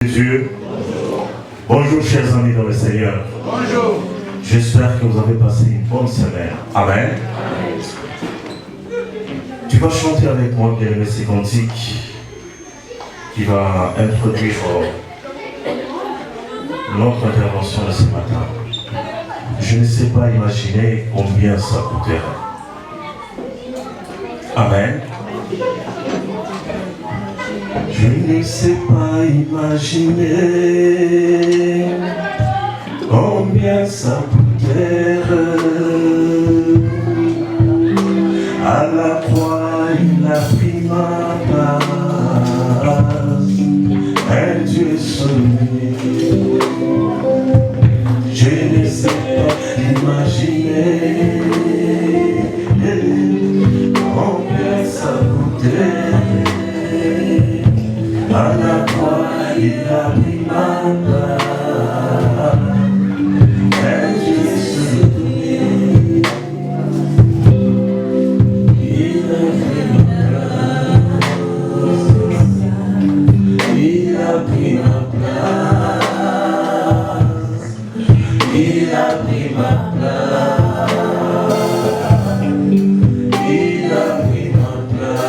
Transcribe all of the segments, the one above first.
Dieu. Bonjour chers amis dans le Seigneur. Bonjour. J'espère que vous avez passé une bonne semaine. Amen. Tu vas chanter avec moi bien ces cantiques qui va introduire notre intervention de ce matin. Je ne sais pas imaginer combien ça coûtera. Amen. Je ne sais pas imaginer combien ça coûtera. À la croix, il a pris ma place. Un Dieu sauvé. Je ne sais pas imaginer combien ça coûtera. À la croix, il a pris ma place. Un Dieu sauvé. Il a pris ma place. Il a pris ma place. Il a pris ma place. Il a pris ma place.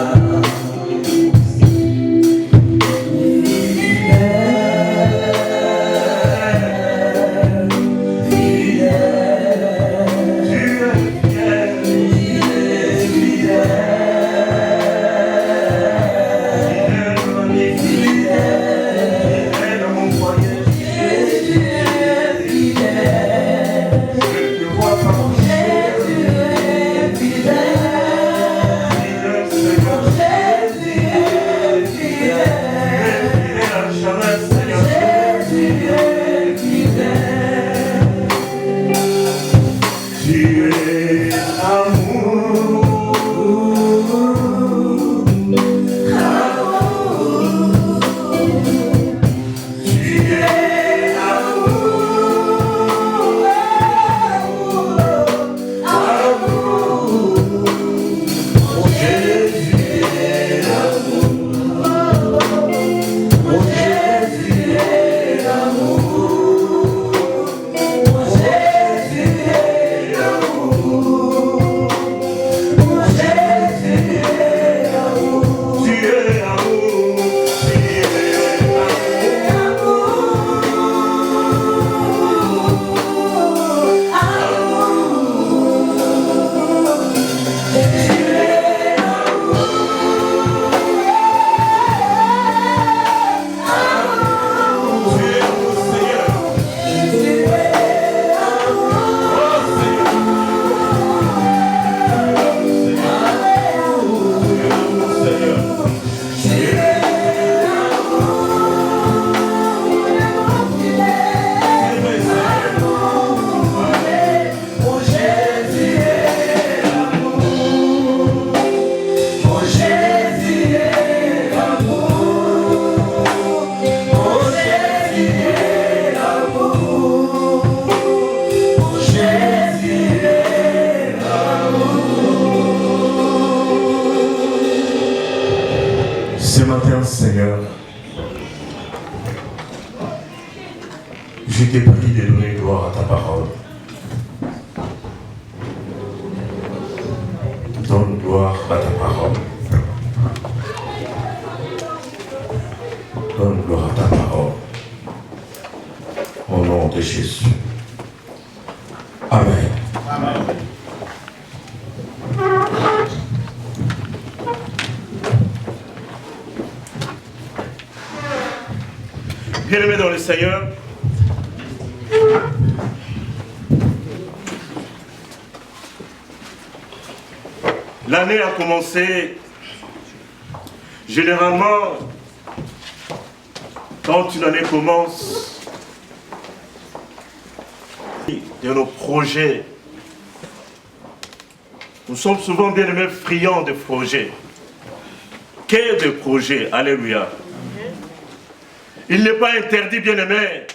Ce matin, Seigneur, je t'ai prie de donner gloire à ta parole. Donne gloire à ta parole. Donne gloire à ta parole. Au nom de Jésus. Amen. Amen. Bien-aimés dans le Seigneur, l'année a commencé. Généralement, quand une année commence, de nos projets, nous sommes souvent bien-aimés friands de projets. Quel de projets, alléluia. Il n'est pas interdit, bien-aimé,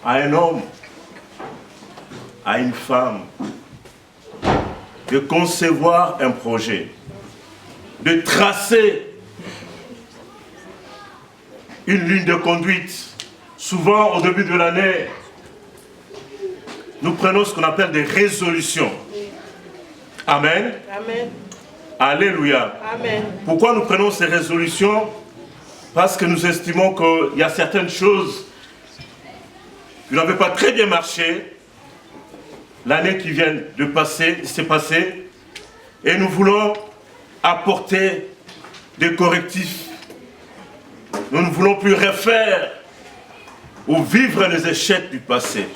à un homme, à une femme, de concevoir un projet, de tracer une ligne de conduite. Souvent, au début de l'année, nous prenons ce qu'on appelle des résolutions. Amen. Amen. Alléluia. Amen. Pourquoi nous prenons ces résolutions? Parce que nous estimons qu'il y a certaines choses qui n'avaient pas très bien marché. L'année qui vient de passer, s'est passée. Et nous voulons apporter des correctifs. Nous ne voulons plus refaire ou vivre les échecs du passé.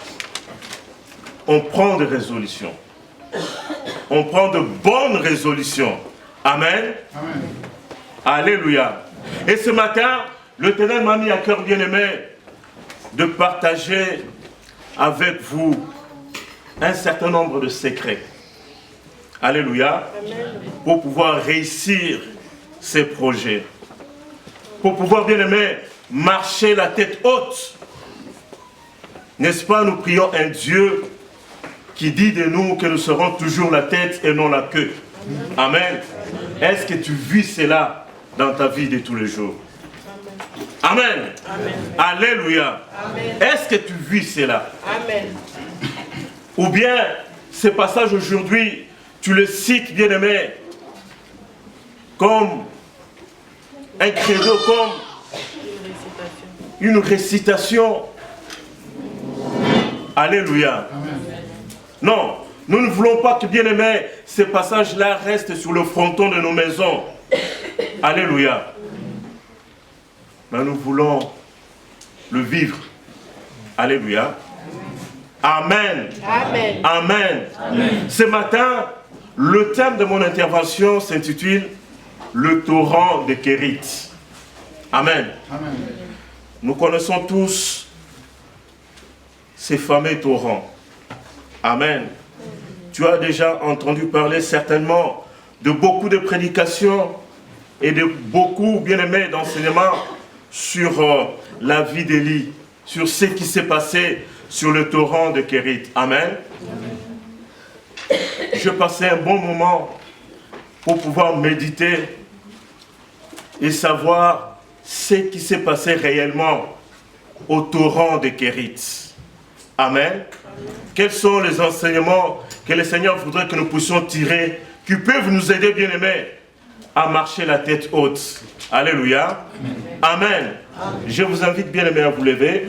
On prend des résolutions. On prend de bonnes résolutions. Amen. Amen. Alléluia. Et ce matin, l'Éternel m'a mis à cœur bien-aimé de partager avec vous un certain nombre de secrets. Alléluia. Amen. Pour pouvoir réussir ces projets. Pour pouvoir, bien-aimé, marcher la tête haute. N'est-ce pas, nous prions un Dieu qui dit de nous que nous serons toujours la tête et non la queue. Amen. Est-ce que tu vis cela dans ta vie de tous les jours? Amen. Amen. Alléluia. Amen. Est-ce que tu vis cela? Amen. Ou bien, ce passage aujourd'hui, tu le cites, bien-aimé, comme un credo, comme une récitation. Alléluia. Amen. Non, nous ne voulons pas que, bien-aimé, ce passage-là reste sur le fronton de nos maisons. Alléluia. Mais nous voulons le vivre. Alléluia. Amen. Amen. Amen. Amen. Ce matin, le thème de mon intervention s'intitule « Le torrent de Kérit ». Amen. Amen. Nous connaissons tous ces fameux torrents. Amen. Tu as déjà entendu parler certainement de beaucoup de prédications et de beaucoup, bien-aimés, d'enseignements sur la vie d'Élie, sur ce qui s'est passé sur le torrent de Kérit. Amen. Amen. Je passais un bon moment pour pouvoir méditer et savoir ce qui s'est passé réellement au torrent de Kérit. Amen. Quels sont les enseignements que le Seigneur voudrait que nous puissions tirer, qui peuvent nous aider, bien-aimés, à marcher la tête haute. Alléluia. Amen. Amen. Amen. Je vous invite, bien-aimés, à vous lever.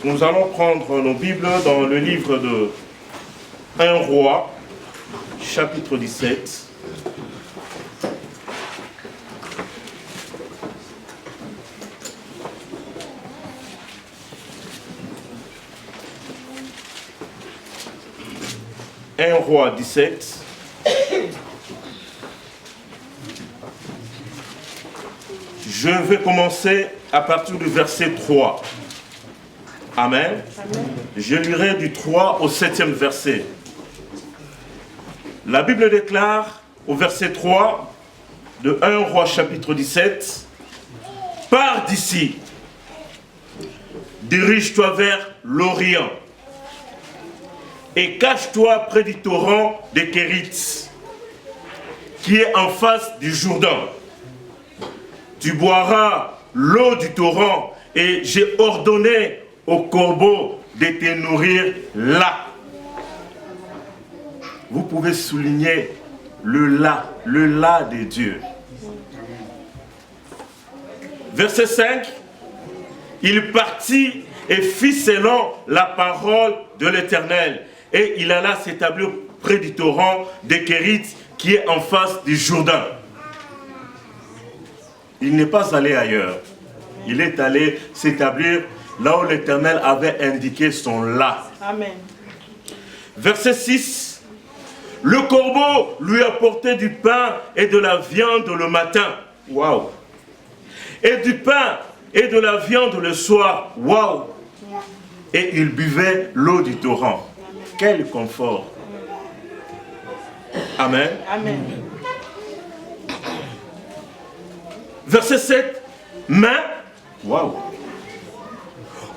Nous allons prendre nos Bibles dans le livre de 1 Roi, chapitre 17. Un Roi 17. Je vais commencer à partir du verset 3. Amen. Amen. Je lirai du 3 au 7e verset. La Bible déclare au verset 3 de 1 Roi chapitre 17, « Pars d'ici, dirige-toi vers l'Orient, et cache-toi près du torrent de Kérit, qui est en face du Jourdain. Tu boiras l'eau du torrent, et j'ai ordonné aux corbeaux de te nourrir là. » Vous pouvez souligner le là de Dieu. Verset 5, il partit et fit selon la parole de l'Éternel. Et il alla s'établir près du torrent de Kérit qui est en face du Jourdain. Il n'est pas allé ailleurs. Il est allé s'établir là où l'Éternel avait indiqué son là. Amen. Verset 6. Le corbeau lui apportait du pain et de la viande le matin. Waouh. Et du pain et de la viande le soir. Waouh. Et il buvait l'eau du torrent. Quel confort. Amen. Amen. Verset 7. Mais, waouh.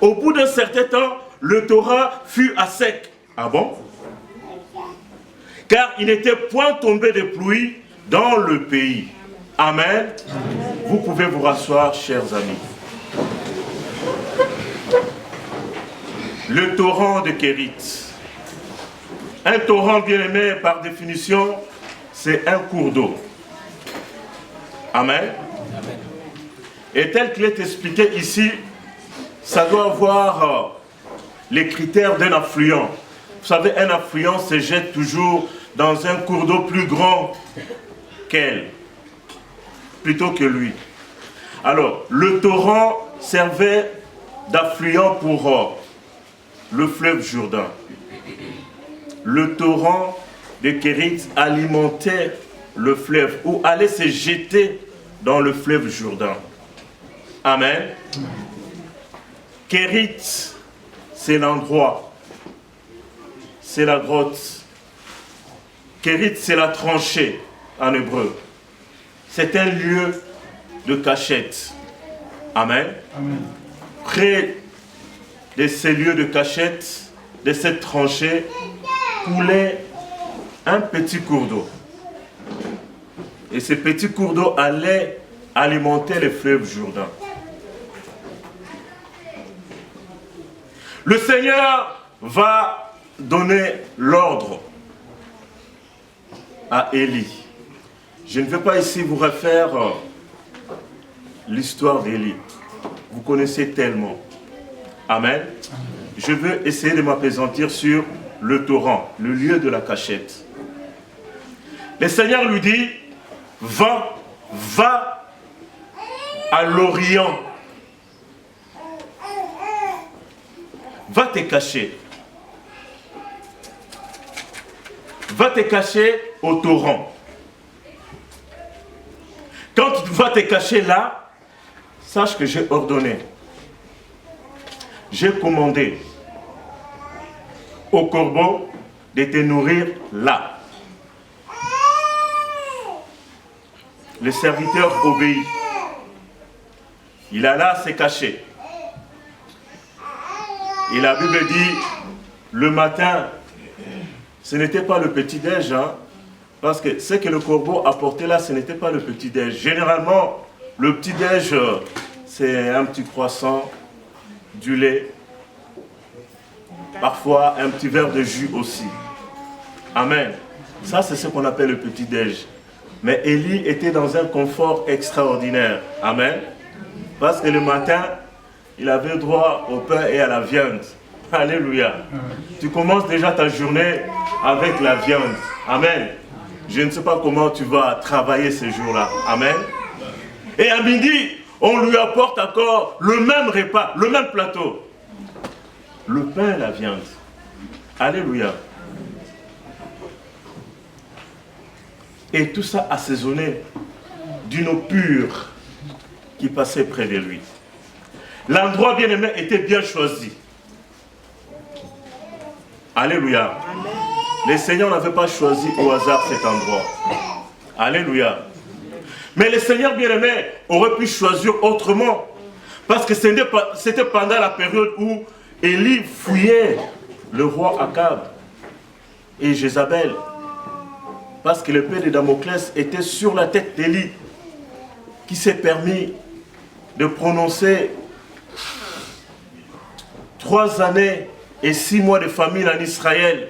Au bout d'un certain temps, le torrent fut à sec. Ah bon? Car il n'était point tombé de pluie dans le pays. Amen. Vous pouvez vous rasseoir, chers amis. Le torrent de Kérit. Un torrent, bien aimé, par définition, c'est un cours d'eau. Amen. Et tel qu'il est expliqué ici, ça doit avoir les critères d'un affluent. Vous savez, un affluent se jette toujours dans un cours d'eau plus grand qu'elle, plutôt que lui. Alors, le torrent servait d'affluent pour le fleuve Jourdain. Le torrent de Kérit alimentait le fleuve ou allait se jeter dans le fleuve Jourdain. Amen. Kérit, c'est l'endroit, c'est la grotte. Kérit, c'est la tranchée en hébreu. C'est un lieu de cachette. Amen. Amen. Près de ces lieux de cachette, de cette tranchée, coulait un petit cours d'eau. Et ce petit cours d'eau allait alimenter le fleuve Jourdain. Le Seigneur va donner l'ordre à Élie. Je ne vais pas ici vous refaire l'histoire d'Élie. Vous connaissez tellement. Amen. Je veux essayer de m'appesantir sur le torrent, le lieu de la cachette. Le Seigneur lui dit, va à l'Orient. Va te cacher. Va te cacher au torrent. Quand tu vas te cacher là, sache que j'ai ordonné. J'ai commandé au corbeau de te nourrir là. Le serviteur obéit. Il alla se cacher. Et la Bible dit, le matin, ce n'était pas le petit-déj, hein, parce que ce que le corbeau apportait là, ce n'était pas le petit-déj. Généralement, le petit-déj, c'est un petit croissant, du lait, parfois un petit verre de jus aussi. Amen. Ça, c'est ce qu'on appelle le petit-déj. Mais Élie était dans un confort extraordinaire. Amen. Parce que le matin, il avait droit au pain et à la viande. Alléluia. Tu commences déjà ta journée avec la viande. Amen. Je ne sais pas comment tu vas travailler ces jours-là. Amen. Et à midi, on lui apporte encore le même repas, le même plateau. Le pain et la viande. Alléluia. Et tout ça assaisonné d'une eau pure qui passait près de lui. L'endroit bien aimé était bien choisi. Alléluia. Amen. Le Seigneur n'avait pas choisi au hasard cet endroit. Alléluia. Mais le Seigneur bien aimé aurait pu choisir autrement. Parce que c'était pendant la période où Élie fouillait le roi Akab et Jézabel. Parce que l'épée de Damoclès était sur la tête d'Élie, qui s'est permis de prononcer 3 années et 6 mois de famine en Israël.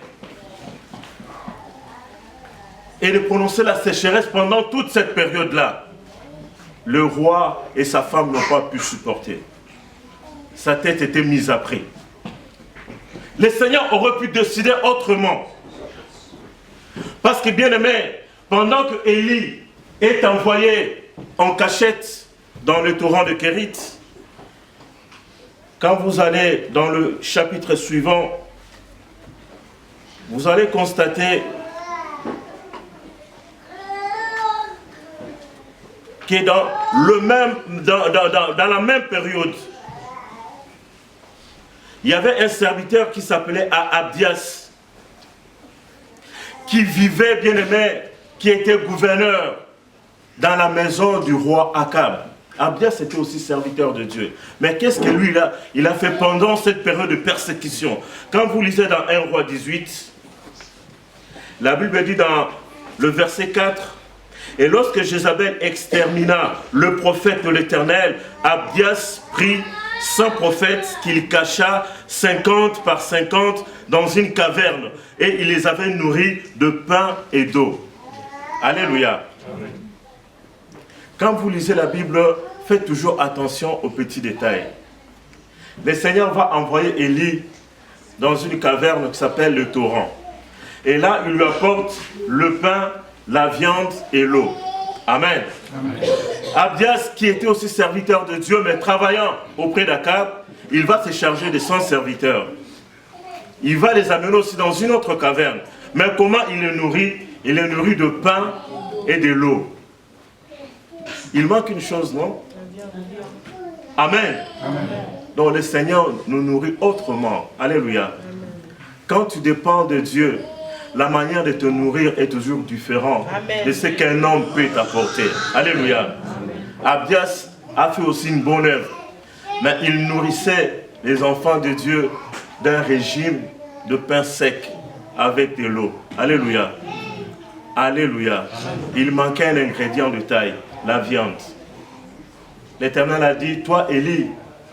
Et de prononcer la sécheresse pendant toute cette période-là. Le roi et sa femme n'ont pas pu supporter. Sa tête était mise à prix. Le Seigneur aurait pu décider autrement. Parce que bien aimé, pendant que Élie est envoyé en cachette dans le torrent de Kérit, quand vous allez dans le chapitre suivant, vous allez constater que dans la même période, il y avait un serviteur qui s'appelait Abdias, qui vivait, bien aimé, qui était gouverneur dans la maison du roi Akab. Abdias était aussi serviteur de Dieu. Mais qu'est-ce que lui, là, il a fait pendant cette période de persécution? Quand vous lisez dans 1 Roi 18, la Bible dit dans le verset 4, Et lorsque Jézabel extermina le prophète de l'Éternel, Abdias prit 100 prophètes qu'il cacha 50 par 50 dans une caverne. Et il les avait nourris de pain et d'eau. Alléluia. Amen. Quand vous lisez la Bible, faites toujours attention aux petits détails. Le Seigneur va envoyer Élie dans une caverne qui s'appelle le torrent. Et là, il lui apporte le pain, la viande et l'eau. Amen. Amen. Abdias, qui était aussi serviteur de Dieu, mais travaillant auprès d'Akab, il va se charger de 100 serviteurs. Il va les amener aussi dans une autre caverne. Mais comment il les nourrit? Il les nourrit de pain et de l'eau. Il manque une chose, non? Amen. Amen. Donc le Seigneur nous nourrit autrement. Alléluia. Amen. Quand tu dépends de Dieu, la manière de te nourrir est toujours différente de ce qu'un homme peut t'apporter. Alléluia. Abdias a fait aussi une bonne œuvre. Mais il nourrissait les enfants de Dieu d'un régime de pain sec avec de l'eau. Alléluia. Alléluia. Il manquait un ingrédient de taille, la viande. L'Éternel a dit, toi Élie,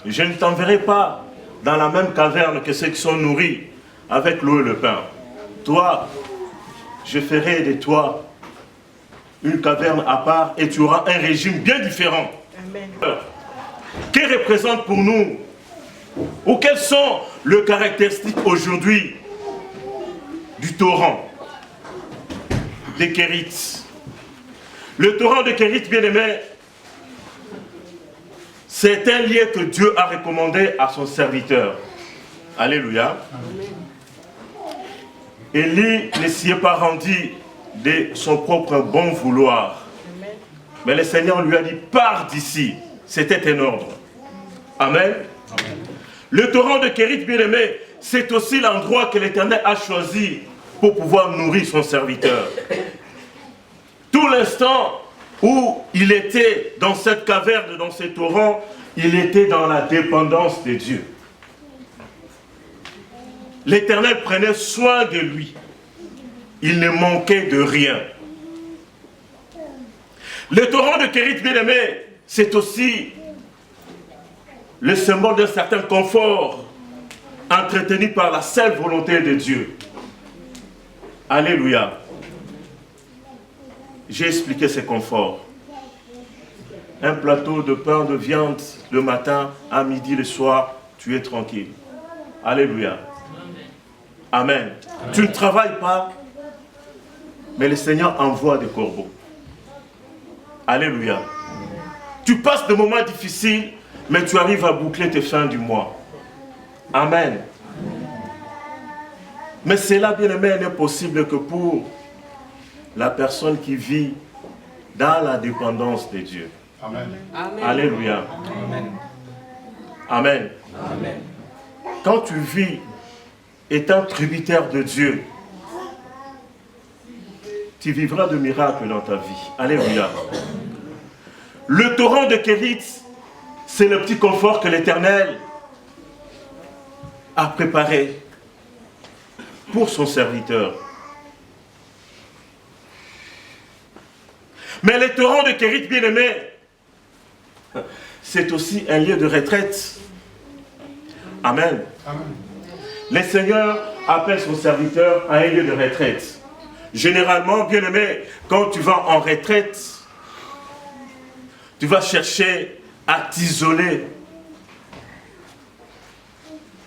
je ne t'enverrai pas dans la même caverne que ceux qui sont nourris avec l'eau et le pain. Toi, je ferai de toi une caverne à part et tu auras un régime bien différent. Amen. Que représente pour nous, ou quelles sont les caractéristiques aujourd'hui du torrent de Kérit? Le torrent de Kérit, bien aimé, c'est un lieu que Dieu a recommandé à son serviteur. Alléluia. Élie ne s'y est pas rendu de son propre bon vouloir. Mais le Seigneur lui a dit, pars d'ici. C'était un ordre. Amen. Amen. Le torrent de Kérit, bien aimé, c'est aussi l'endroit que l'Éternel a choisi pour pouvoir nourrir son serviteur. Tout l'instant où il était dans cette caverne, dans ce torrent, il était dans la dépendance de Dieu. L'Éternel prenait soin de lui. Il ne manquait de rien. Le torrent de Kérit, bien aimé, c'est aussi le symbole d'un certain confort entretenu par la seule volonté de Dieu. Alléluia. J'ai expliqué ce confort. Un plateau de pain, de viande, le matin, à midi, le soir, tu es tranquille. Alléluia. Amen. Amen. Tu ne travailles pas, mais le Seigneur envoie des corbeaux. Alléluia. Tu passes des moments difficiles, mais tu arrives à boucler tes fins du mois. Amen. Mais cela, bien aimé, n'est possible que pour la personne qui vit dans la dépendance de Dieu. Amen. Alléluia. Amen. Amen. Amen. Quand tu vis étant tributaire de Dieu, tu vivras de miracles dans ta vie. Alléluia. Le torrent de Kérit, c'est le petit confort que l'Éternel a préparé pour son serviteur. Mais le torrent de Kérit, bien aimé, c'est aussi un lieu de retraite. Amen. Amen. Le Seigneur appelle son serviteur à un lieu de retraite. Généralement, bien aimé, quand tu vas en retraite, tu vas chercher à t'isoler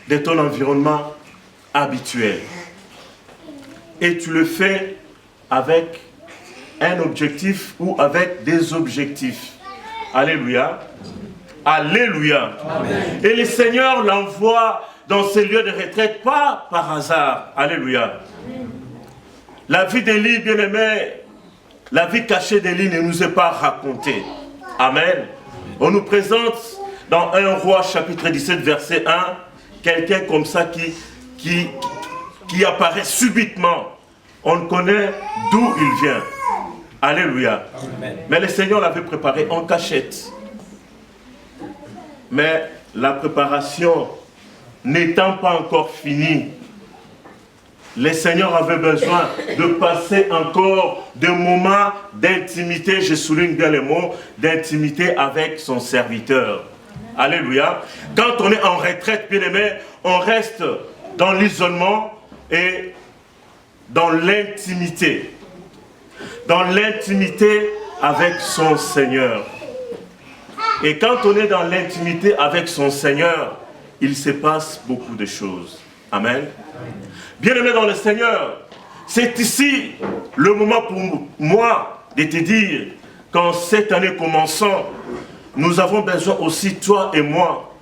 de ton environnement habituel. Et tu le fais avec un objectif ou avec des objectifs. Alléluia. Alléluia. Amen. Et le Seigneur l'envoie dans ces lieux de retraite, pas par hasard. Alléluia. Amen. La vie d'Élie, bien-aimé, la vie cachée d'Élie ne nous est pas racontée. Amen. On nous présente dans 1 Roi chapitre 17 verset 1, quelqu'un comme ça qui apparaît subitement. On ne connaît d'où il vient. Alléluia. Amen. Mais le Seigneur l'avait préparé en cachette. Mais la préparation n'étant pas encore finie, les seigneurs avaient besoin de passer encore des moments d'intimité, je souligne bien les mots, d'intimité avec son serviteur. Alléluia. Quand on est en retraite, bien aimé, on reste dans l'isolement et dans l'intimité. Dans l'intimité avec son Seigneur. Et quand on est dans l'intimité avec son Seigneur, il se passe beaucoup de choses. Amen. Bien-aimé dans le Seigneur, c'est ici le moment pour moi de te dire qu'en cette année commençant, nous avons besoin aussi, toi et moi,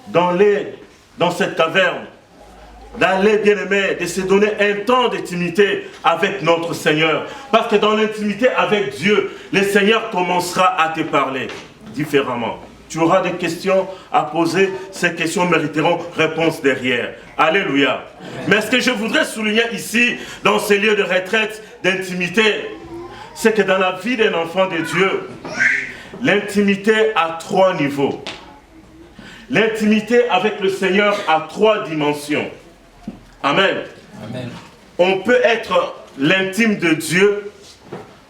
dans cette caverne, d'aller, bien-aimé, de se donner un temps d'intimité avec notre Seigneur. Parce que dans l'intimité avec Dieu, le Seigneur commencera à te parler différemment. Tu auras des questions à poser, ces questions mériteront réponse derrière. Alléluia. Mais ce que je voudrais souligner ici, dans ces lieux de retraite, d'intimité, c'est que dans la vie d'un enfant de Dieu, l'intimité a 3 niveaux. L'intimité avec le Seigneur a 3 dimensions. Amen. Amen. On peut être l'intime de Dieu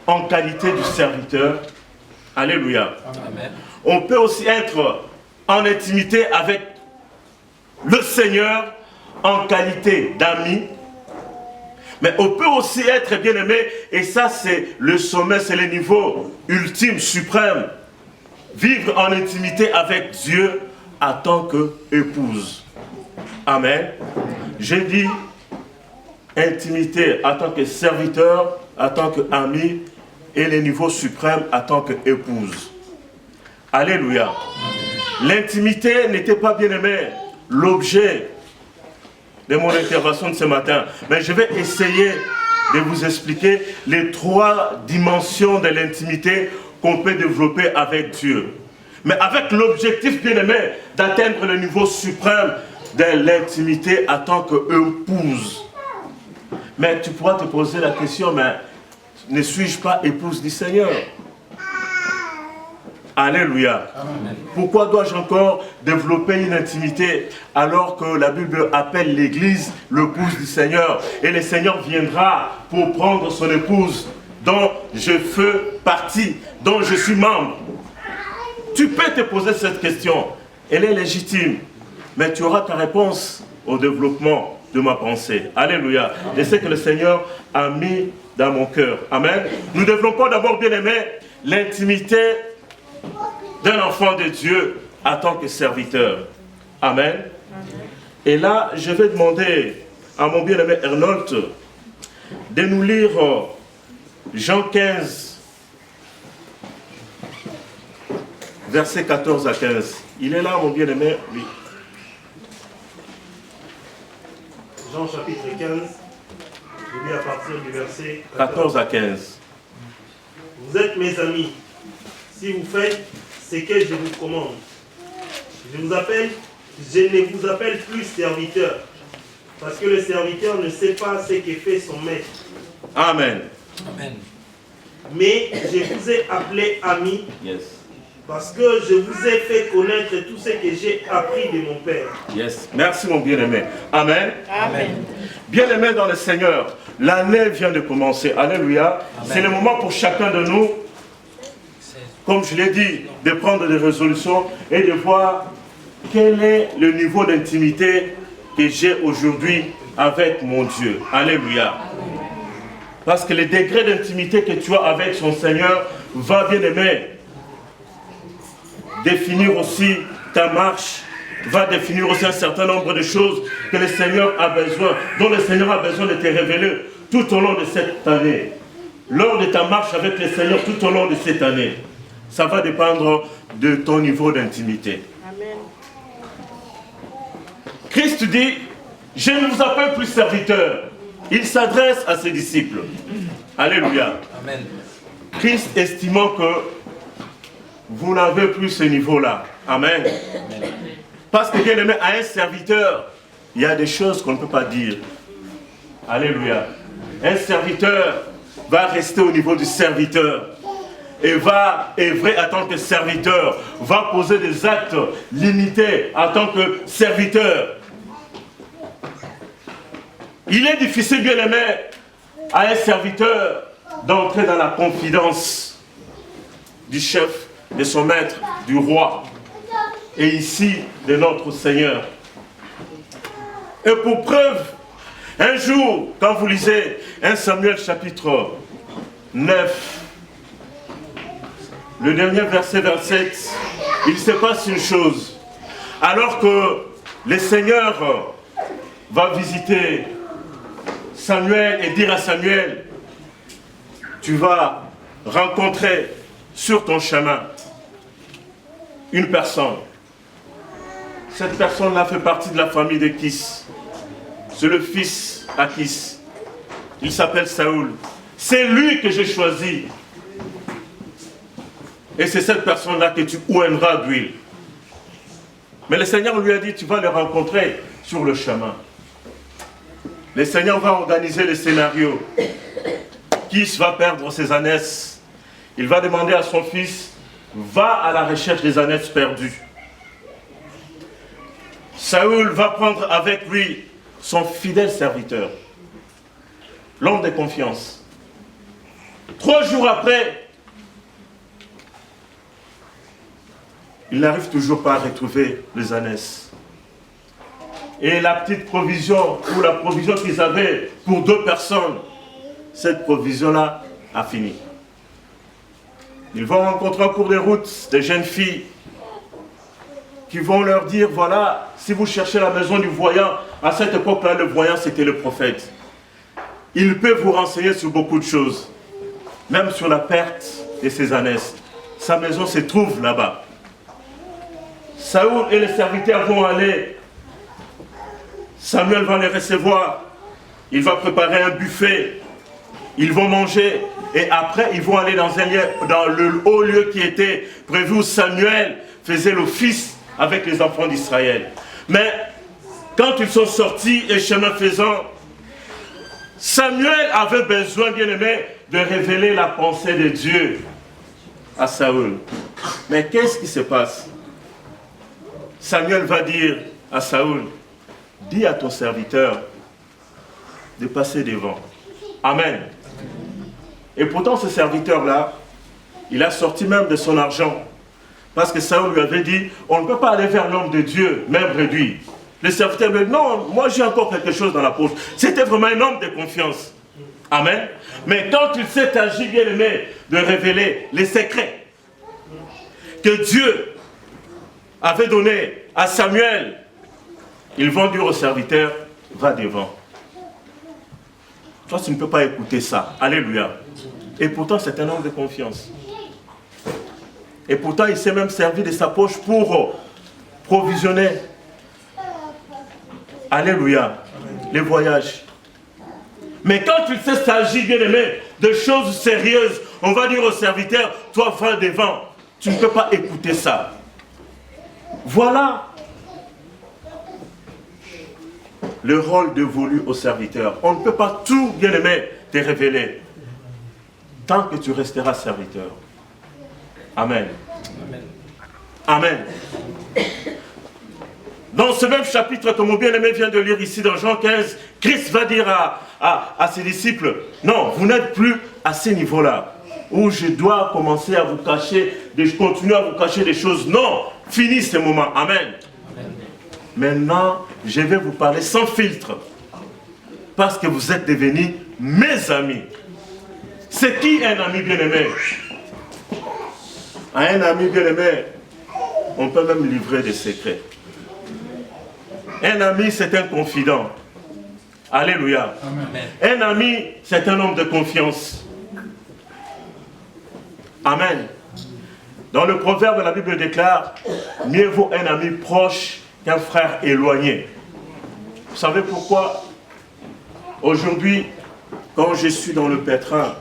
en qualité du serviteur. Alléluia. Amen. On peut aussi être en intimité avec le Seigneur en qualité d'ami. Mais on peut aussi être bien-aimé, et ça c'est le sommet, c'est le niveau ultime, suprême. Vivre en intimité avec Dieu en tant qu'épouse. Amen. J'ai dit intimité en tant que serviteur, en tant qu'ami, et le niveau suprême en tant qu'épouse. Alléluia. L'intimité n'était pas, bien aimé, l'objet de mon intervention de ce matin. Mais je vais essayer de vous expliquer les 3 dimensions de l'intimité qu'on peut développer avec Dieu. Mais avec l'objectif, bien aimé, d'atteindre le niveau suprême de l'intimité en tant qu'épouse. Mais tu pourras te poser la question, mais ne suis-je pas épouse du Seigneur? Alléluia. Amen. Pourquoi dois-je encore développer une intimité alors que la Bible appelle l'Église l'épouse du Seigneur? Et le Seigneur viendra pour prendre son épouse dont je fais partie, dont je suis membre. Tu peux te poser cette question. Elle est légitime. Mais tu auras ta réponse au développement de ma pensée. Alléluia. Et c'est que le Seigneur a mis dans mon cœur. Amen. Nous développons d'abord, bien aimé, l'intimité d'un enfant de Dieu en tant que serviteur. Amen. Et là, je vais demander à mon bien-aimé Arnold de nous lire Jean 15, versets 14 à 15. Il est là, mon bien-aimé? Oui. Jean chapitre 15, je lis à partir du verset 14 à 15. Vous êtes mes amis, si vous faites ce que je vous commande. Je ne vous appelle plus serviteur, parce que le serviteur ne sait pas ce que fait son maître. Amen. Amen. Mais je vous ai appelé ami, yes, parce que je vous ai fait connaître tout ce que j'ai appris de mon Père. Yes. Merci mon bien-aimé. Amen. Amen. Bien-aimé dans le Seigneur, l'année vient de commencer. Alléluia. C'est le moment pour chacun de nous, comme je l'ai dit, de prendre des résolutions et de voir quel est le niveau d'intimité que j'ai aujourd'hui avec mon Dieu. Alléluia. Parce que le degré d'intimité que tu as avec son Seigneur va, bien aimé, définir aussi ta marche, va définir aussi un certain nombre de choses que le Seigneur a besoin, dont le Seigneur a besoin de te révéler tout au long de cette année. Lors de ta marche avec le Seigneur tout au long de cette année, ça va dépendre de ton niveau d'intimité. Amen. Christ dit, je ne vous appelle plus serviteur. Il s'adresse à ses disciples. Alléluia. Amen. Christ estimant que vous n'avez plus ce niveau-là. Amen. Amen. Parce que bien aimé, à un serviteur, il y a des choses qu'on ne peut pas dire. Alléluia. Un serviteur va rester au niveau du serviteur. Et va œuvrer en tant que serviteur. Va poser des actes limités en tant que serviteur. Il est difficile, bien aimé, à un serviteur d'entrer dans la confidence du chef, de son maître, du roi, et ici de notre Seigneur. Et pour preuve, un jour, quand vous lisez 1 Samuel chapitre 9, le dernier verset 27, il se passe une chose. Alors que le Seigneur va visiter Samuel et dire à Samuel, tu vas rencontrer sur ton chemin une personne. Cette personne-là fait partie de la famille de Kis. C'est le fils Akis. Il s'appelle Saoul. C'est lui que j'ai choisi. Et c'est cette personne-là que tu oindras d'huile. Mais le Seigneur lui a dit, tu vas le rencontrer sur le chemin. Le Seigneur va organiser le scénario. Kis va perdre ses ânesses. Il va demander à son fils, va à la recherche des ânesses perdues. Saoul va prendre avec lui son fidèle serviteur, l'homme de confiance. 3 jours après, il n'arrive toujours pas à retrouver les ânesses. Et la petite provision, ou la provision qu'ils avaient pour 2 personnes, cette provision-là a fini. Ils vont rencontrer en cours de route des jeunes filles qui vont leur dire, voilà, si vous cherchez la maison du voyant, à cette époque-là, le voyant, c'était le prophète. Il peut vous renseigner sur beaucoup de choses, même sur la perte de ses ânesses. Sa maison se trouve là-bas. Saoul et les serviteurs vont aller. Samuel va les recevoir. Il va préparer un buffet. Ils vont manger. Et après, ils vont aller dans le haut lieu qui était prévu où Samuel faisait l'office avec les enfants d'Israël. Mais quand ils sont sortis et chemin faisant, Samuel avait besoin, bien aimé, de révéler la pensée de Dieu à Saoul. Mais qu'est-ce qui se passe? Samuel va dire à Saoul, dis à ton serviteur de passer devant. Amen. Et pourtant ce serviteur-là, il a sorti même de son argent. Parce que Saoul lui avait dit, on ne peut pas aller vers l'homme de Dieu, même réduit. Le serviteur lui a dit, non, moi j'ai encore quelque chose dans la poche. C'était vraiment un homme de confiance. Amen. Mais quand il s'est agi, bien aimé, de révéler les secrets que Dieu avait donné à Samuel, ils vont dire au serviteur, va devant. Toi, tu ne peux pas écouter ça. Alléluia. Et pourtant, c'est un homme de confiance. Et pourtant, il s'est même servi de sa poche pour provisionner. Alléluia. Les voyages. Mais quand il s'agit, bien aimé, de choses sérieuses, on va dire au serviteur, toi, va devant. Tu ne peux pas écouter ça. Voilà le rôle dévolu au serviteur. On ne peut pas tout, bien aimé, te révéler. Tant que tu resteras serviteur. Amen. Amen. Amen. Dans ce même chapitre que mon bien-aimé vient de lire ici dans Jean 15, Christ va dire à ses disciples, non, vous n'êtes plus à ce niveau-là, où je dois commencer à vous cacher, continuer à vous cacher des choses. Non, fini ce moment. Amen. Amen. Maintenant, je vais vous parler sans filtre, parce que vous êtes devenus mes amis. C'est qui un ami bien-aimé? À un ami bien-aimé, on peut même livrer des secrets. Un ami, c'est un confident. Alléluia. Amen. Un ami, c'est un homme de confiance. Amen. Dans le proverbe, la Bible déclare, mieux vaut un ami proche qu'un frère éloigné. Vous savez pourquoi? Aujourd'hui, quand je suis dans le pétrin,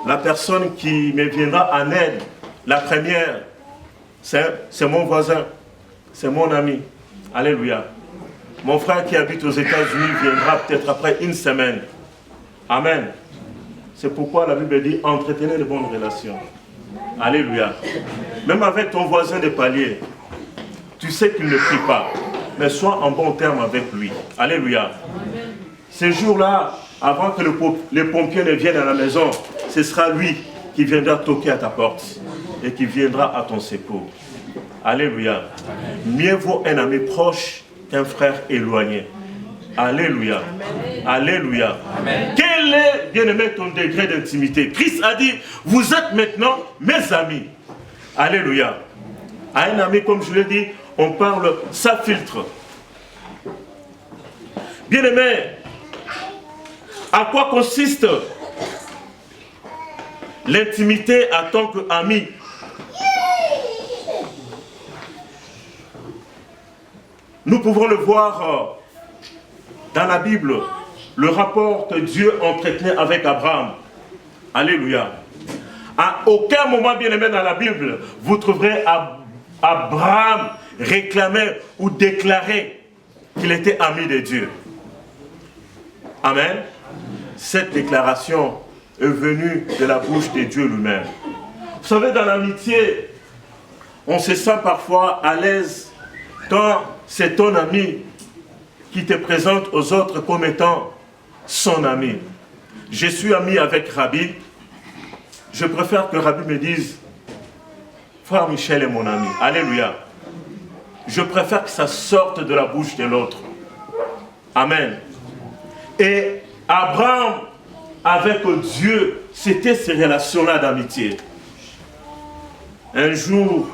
la personne qui me viendra en aide, la première, c'est mon voisin, c'est mon ami. Alléluia. Mon frère qui habite aux États-Unis viendra peut-être après une semaine. Amen. C'est pourquoi la Bible dit, entretenez de bonnes relations. Alléluia. Même avec ton voisin de palier, tu sais qu'il ne prie pas, mais sois en bon terme avec lui. Alléluia. Ces jours-là, avant que les pompiers ne viennent à la maison, ce sera lui qui viendra toquer à ta porte et qui viendra à ton secours. Alléluia. Mieux vaut un ami proche qu'un frère éloigné. Alléluia. Alléluia. Amen. Quel est, bien-aimé, ton degré d'intimité? Christ a dit, vous êtes maintenant mes amis. Alléluia. À un ami, comme je l'ai dit, on parle sans filtre. Bien-aimé, à quoi consiste l'intimité en tant qu'ami? Nous pouvons le voir dans la Bible, le rapport que Dieu entretenait avec Abraham. Alléluia. À aucun moment, bien aimé, dans la Bible, vous trouverez Abraham réclamer ou déclarer qu'il était ami de Dieu. Amen. Cette déclaration est venue de la bouche de Dieu lui-même. Vous savez, dans l'amitié, on se sent parfois à l'aise quand c'est ton ami qui te présente aux autres comme étant son ami. Je suis ami avec Rabbi. Je préfère que Rabbi me dise, frère Michel est mon ami. Alléluia. Je préfère que ça sorte de la bouche de l'autre. Amen. Et Abraham, avec Dieu, c'était ces relations-là d'amitié. Un jour,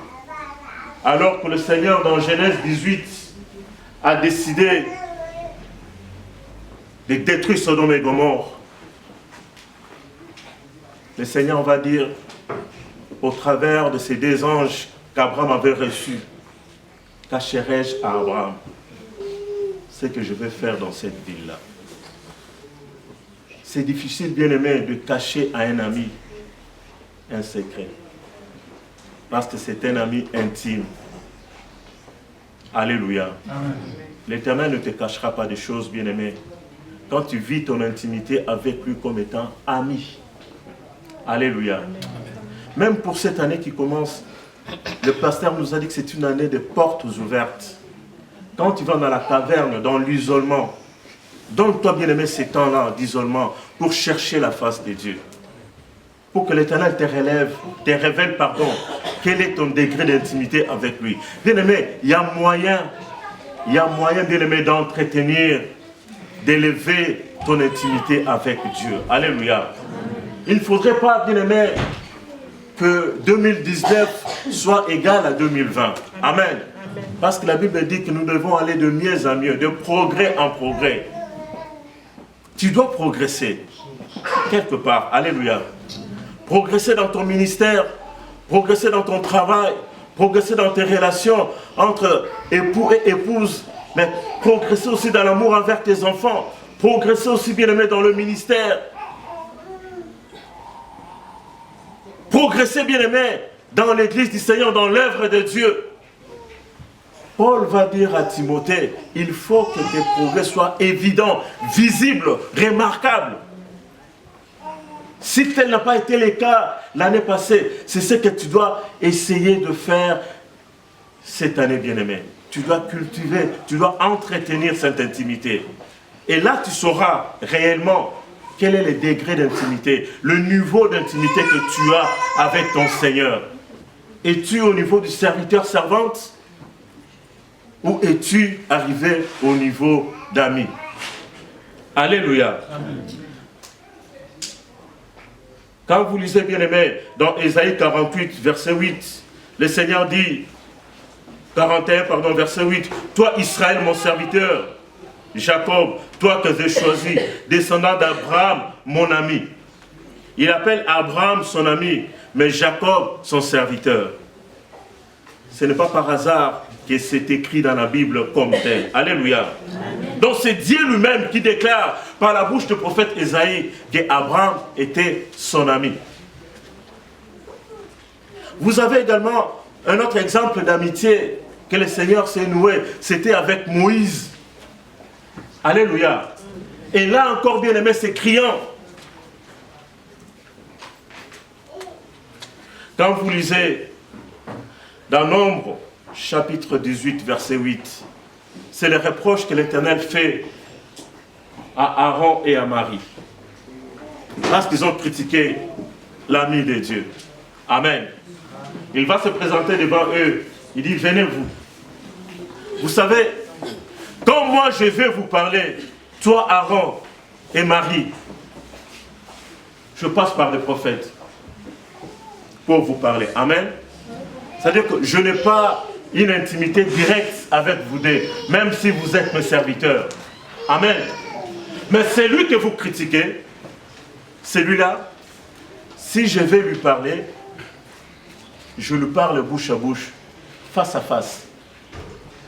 alors que le Seigneur, dans Genèse 18, a décidé de détruire Sodome et Gomorrhe, le Seigneur va dire, au travers de ces deux anges qu'Abraham avait reçus, cacherai-je à Abraham ce que je vais faire dans cette ville-là. C'est difficile, bien aimé, de cacher à un ami un secret. Parce que c'est un ami intime. Alléluia. L'Éternel ne te cachera pas des choses, bien aimé, quand tu vis ton intimité avec lui comme étant ami. Alléluia. Même pour cette année qui commence, le pasteur nous a dit que c'est une année de portes ouvertes. Quand tu vas dans la caverne, dans l'isolement, donne-toi, bien aimé, ces temps-là d'isolement pour chercher la face de Dieu. Pour que l'Éternel te révèle, quel est ton degré d'intimité avec lui. Bien aimé, il y a moyen, bien aimé, d'entretenir, d'élever ton intimité avec Dieu. Alléluia. Il ne faudrait pas, bien aimé, que 2019 soit égal à 2020. Amen. Parce que la Bible dit que nous devons aller de mieux en mieux, de progrès en progrès. Tu dois progresser quelque part. Alléluia. Progresser dans ton ministère, progresser dans ton travail, progresser dans tes relations entre époux et épouse, mais progresser aussi dans l'amour envers tes enfants, progresser aussi, bien aimé, dans le ministère. Progresser, bien aimé, dans l'église du Seigneur, dans l'œuvre de Dieu. Paul va dire à Timothée, il faut que tes progrès soient évidents, visibles, remarquables. Si tel n'a pas été le cas l'année passée, c'est ce que tu dois essayer de faire cette année, bien-aimé. Tu dois cultiver, tu dois entretenir cette intimité. Et là, tu sauras réellement quel est le degré d'intimité, le niveau d'intimité que tu as avec ton Seigneur. Es-tu au niveau du serviteur-servante? Ou es-tu arrivé au niveau d'ami? Alléluia. Amen. Quand vous lisez, bien aimé, dans Ésaïe 48, verset 8, le Seigneur dit, 41, pardon, verset 8, « Toi, Israël, mon serviteur, Jacob, toi que j'ai choisi, descendant d'Abraham, mon ami. » Il appelle Abraham son ami, mais Jacob son serviteur. Ce n'est pas par hasard que c'est écrit dans la Bible comme tel. Alléluia. Donc c'est Dieu lui-même qui déclare par la bouche du prophète Ésaïe qu'Abraham était son ami. Vous avez également un autre exemple d'amitié que le Seigneur s'est noué. C'était avec Moïse. Alléluia. Et là encore, bien aimé, c'est criant. Quand vous lisez dans Nombre, chapitre 18, verset 8, c'est le reproche que l'Éternel fait à Aaron et à Marie. Parce qu'ils ont critiqué l'ami de Dieu. Amen. Il va se présenter devant eux. Il dit, venez vous. Vous savez, quand moi je vais vous parler, toi Aaron et Marie, je passe par des prophètes pour vous parler. Amen. C'est-à-dire que je n'ai pas une intimité directe avec vous deux, même si vous êtes mes serviteurs. Amen. Mais c'est lui que vous critiquez, celui-là, si je vais lui parler, je lui parle bouche à bouche, face à face.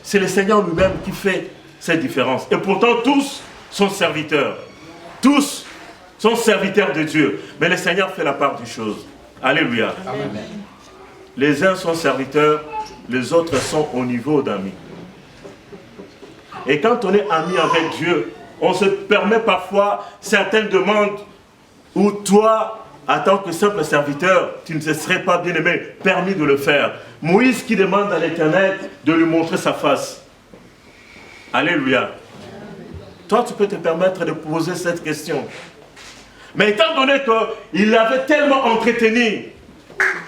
C'est le Seigneur lui-même qui fait cette différence. Et pourtant, tous sont serviteurs. Tous sont serviteurs de Dieu. Mais le Seigneur fait la part des choses. Alléluia. Amen. Les uns sont serviteurs, les autres sont au niveau d'amis. Et quand on est ami avec Dieu, on se permet parfois certaines demandes où toi, en tant que simple serviteur, tu ne te serais pas bien aimé, permis de le faire. Moïse qui demande à l'Éternel de lui montrer sa face. Alléluia. Toi, tu peux te permettre de poser cette question. Mais étant donné qu'il avait tellement entretenu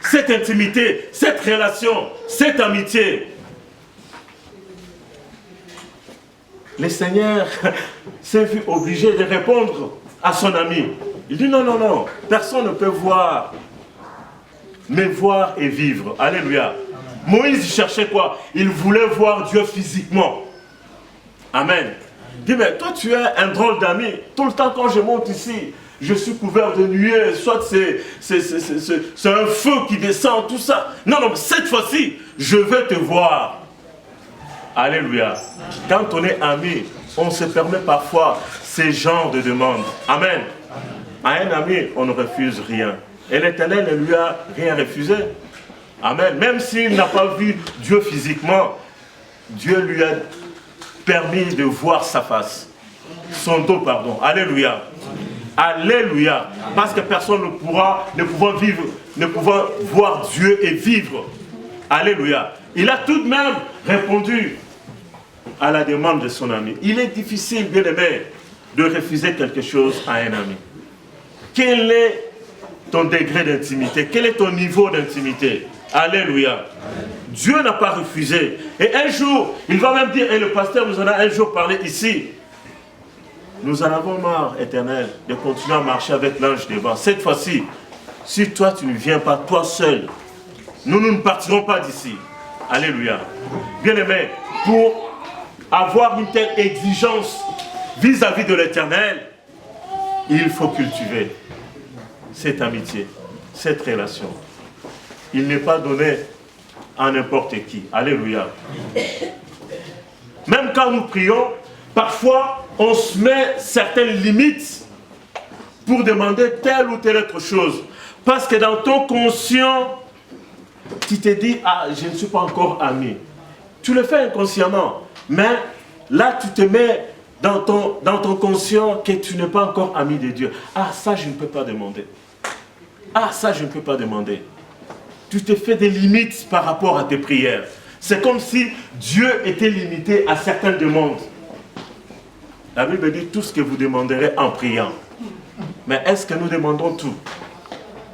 cette intimité, cette relation, cette amitié, le Seigneur s'est vu obligé de répondre à son ami. Il dit non, non, non, personne ne peut voir, mais voir et vivre. Alléluia. Moïse cherchait quoi? Il voulait voir Dieu physiquement. Amen. Il dit, mais toi tu es un drôle d'ami. Tout le temps quand je monte ici, je suis couvert de nuées, soit c'est un feu qui descend, tout ça. Non, non, cette fois-ci, je vais te voir. Alléluia. Quand on est ami, on se permet parfois ces genres de demandes. Amen. À un ami, on ne refuse rien. Et l'Éternel ne lui a rien refusé. Amen. Même s'il n'a pas vu Dieu physiquement, Dieu lui a permis de voir sa face. Son dos, pardon. Alléluia. Alléluia. Parce que personne ne pouvant voir Dieu et vivre. Alléluia. Il a tout de même répondu à la demande de son ami. Il est difficile, bien aimé, de refuser quelque chose à un ami. Quel est ton degré d'intimité? Quel est ton niveau d'intimité? Alléluia. Dieu n'a pas refusé. Et un jour, il va même dire, et le pasteur nous en a un jour parlé ici, nous en avons marre, Éternel, de continuer à marcher avec l'ange devant. Cette fois-ci, si toi tu ne viens pas, toi seul, nous ne partirons pas d'ici. Alléluia. Bien-aimé, pour avoir une telle exigence vis-à-vis de l'Éternel, il faut cultiver cette amitié, cette relation. Il n'est pas donné à n'importe qui. Alléluia. Même quand nous prions, parfois on se met certaines limites pour demander telle ou telle autre chose. Parce que dans ton conscient, tu te dis, ah, je ne suis pas encore ami. Tu le fais inconsciemment. Mais là, tu te mets dans ton conscient que tu n'es pas encore ami de Dieu. Ah, ça, je ne peux pas demander. Ah, ça, je ne peux pas demander. Tu te fais des limites par rapport à tes prières. C'est comme si Dieu était limité à certaines demandes. La Bible dit tout ce que vous demanderez en priant. Mais est-ce que nous demandons tout?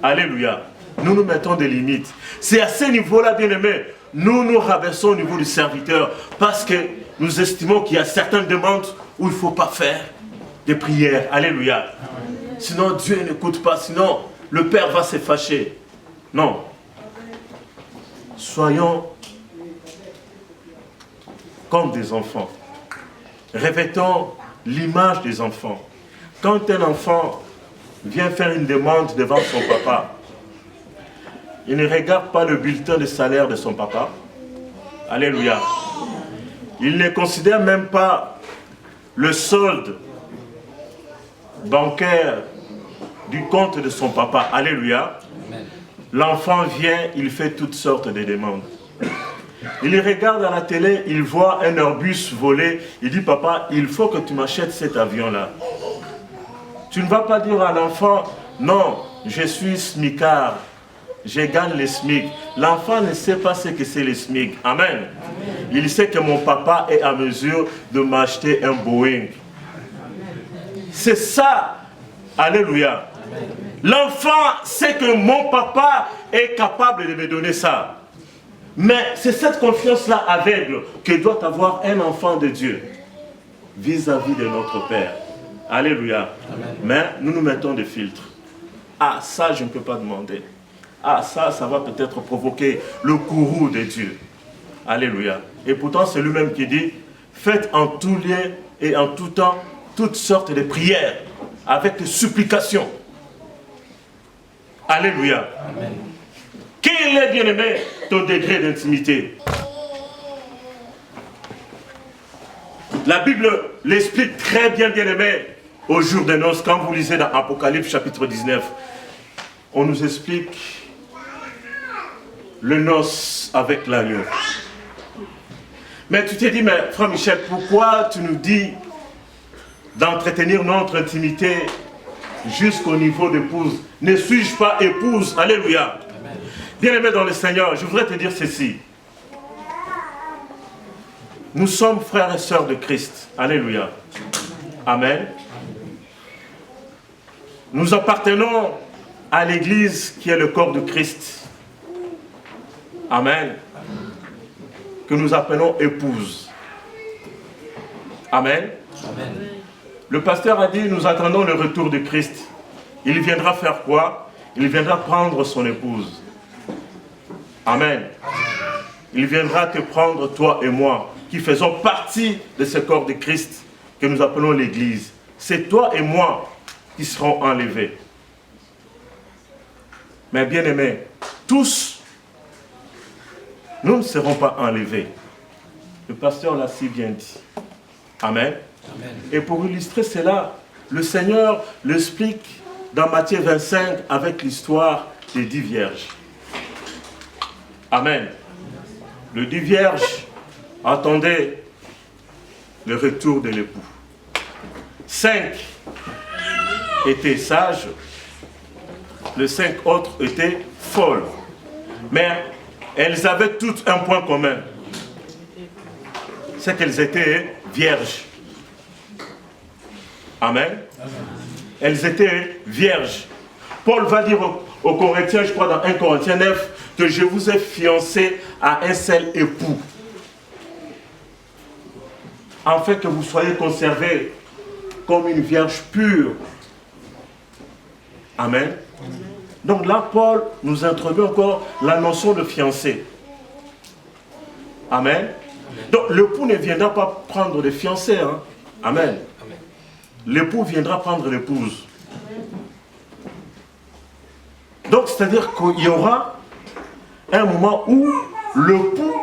Alléluia. Nous nous mettons des limites. C'est à ce niveau-là, bien-aimés, nous nous rabaissons au niveau du serviteur parce que nous estimons qu'il y a certaines demandes où il ne faut pas faire des prières. Alléluia. Sinon, Dieu n'écoute pas. Sinon, le Père va se fâcher. Non. Soyons comme des enfants. Revêtons l'image des enfants. Quand un enfant vient faire une demande devant son papa, il ne regarde pas le bulletin de salaire de son papa. Alléluia. Il ne considère même pas le solde bancaire du compte de son papa. Alléluia. L'enfant vient, il fait toutes sortes de demandes. Il regarde à la télé, il voit un Airbus voler. Il dit, papa, il faut que tu m'achètes cet avion-là. Tu ne vas pas dire à l'enfant, non, je suis smicard. Je gagne le SMIC. L'enfant ne sait pas ce que c'est le SMIC. Amen. Il sait que mon papa est à mesure de m'acheter un Boeing. C'est ça. Alléluia. L'enfant sait que mon papa est capable de me donner ça. Mais c'est cette confiance-là aveugle que doit avoir un enfant de Dieu vis-à-vis de notre Père. Alléluia. Amen. Mais nous nous mettons des filtres. Ah, ça, je ne peux pas demander. Ah, ça va peut-être provoquer le courroux de Dieu. Alléluia. Et pourtant, c'est lui-même qui dit, faites en tout lieu et en tout temps toutes sortes de prières avec des supplications. Alléluia. Amen. Quel est, bien-aimé, ton degré d'intimité? La Bible l'explique très bien, bien-aimé, au jour des noces. Quand vous lisez dans Apocalypse chapitre 19, on nous explique le noce avec l'agneau. Mais tu t'es dit, mais frère Michel, pourquoi tu nous dis d'entretenir notre intimité jusqu'au niveau d'épouse? Ne suis-je pas épouse? Alléluia. Bien-aimé dans le Seigneur, je voudrais te dire ceci. Nous sommes frères et sœurs de Christ. Alléluia. Amen. Nous appartenons à l'Église qui est le corps de Christ. Amen. Que nous appelons épouse. Amen. Amen. Le pasteur a dit, nous attendons le retour de Christ. Il viendra faire quoi? Il viendra prendre son épouse. Amen. Il viendra te prendre, toi et moi, qui faisons partie de ce corps de Christ que nous appelons l'Église. C'est toi et moi qui seront enlevés. Mais bien aimés, tous, nous ne serons pas enlevés. Le pasteur l'a si bien dit. Amen. Amen. Et pour illustrer cela, le Seigneur l'explique dans Matthieu 25 avec l'histoire des 10 vierges. Amen. Les 10 vierges attendaient le retour de l'époux. 5 étaient sages, les 5 autres étaient folles. Mais elles avaient toutes un point commun. C'est qu'elles étaient vierges. Amen. Elles étaient vierges. Paul va dire aux Corinthiens, je crois dans 1 Corinthiens 9, que je vous ai fiancé à un seul époux. Afin que vous soyez conservés comme une vierge pure. Amen. Donc là, Paul nous introduit encore la notion de fiancé. Amen. Donc l'époux ne viendra pas prendre le fiancé. Hein? Amen. L'époux viendra prendre l'épouse. Donc c'est-à-dire qu'il y aura un moment où l'époux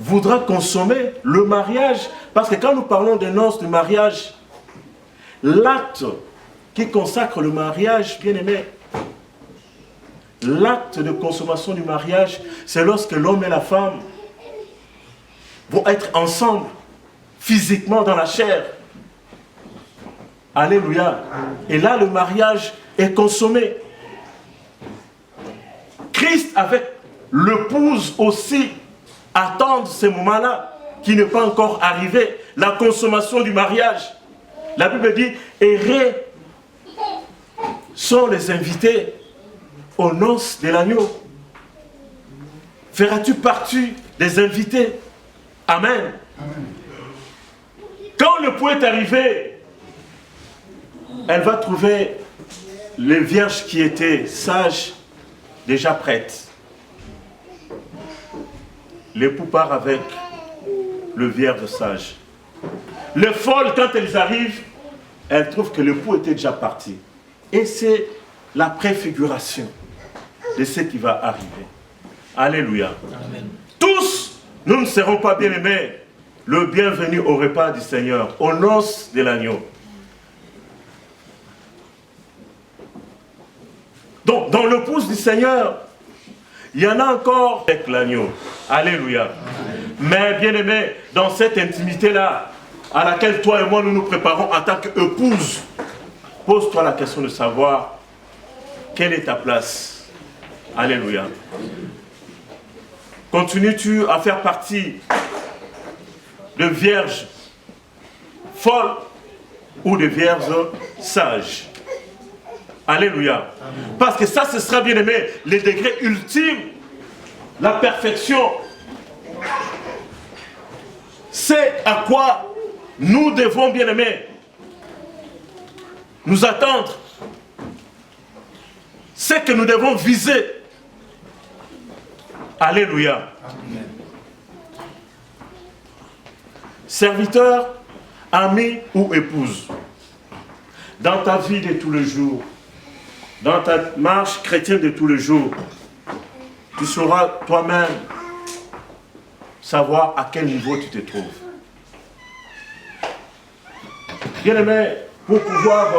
voudra consommer le mariage. Parce que quand nous parlons des noces du mariage, l'acte qui consacre le mariage, bien aimé, l'acte de consommation du mariage, c'est lorsque l'homme et la femme vont être ensemble, physiquement dans la chair. Alléluia. Et là, le mariage est consommé. Christ avec l'épouse aussi attendent ce moment-là qui n'est pas encore arrivé, la consommation du mariage. La Bible dit, heureux sont les invités aux noces de l'agneau. Feras-tu partie des invités? Amen. Amen. Quand l'époux est arrivé, elle va trouver les vierges qui étaient sages déjà prêtes. L'époux part avec le vierge sage. Les folles, quand elles arrivent, elles trouvent que l'époux était déjà parti. Et c'est la préfiguration de ce qui va arriver. Alléluia. Amen. Tous, nous ne serons pas bien aimés. Le bienvenu au repas du Seigneur, aux noces de l'agneau. Donc, dans l'épouse du Seigneur, il y en a encore avec l'agneau. Alléluia. Amen. Mais bien aimé, dans cette intimité-là, à laquelle toi et moi nous nous préparons en tant qu'épouse, pose-toi la question de savoir quelle est ta place. Alléluia. Continues-tu à faire partie de vierges folles ou de vierges sages. Alléluia. Parce que ça, ce sera, bien aimé, le degré ultime, la perfection. C'est à quoi nous devons, bien aimé, nous attendre. C'est que nous devons viser. Alléluia. Amen. Serviteur, ami ou épouse, dans ta vie de tous les jours, dans ta marche chrétienne de tous les jours, tu sauras toi-même savoir à quel niveau tu te trouves. Bien-aimé, pour pouvoir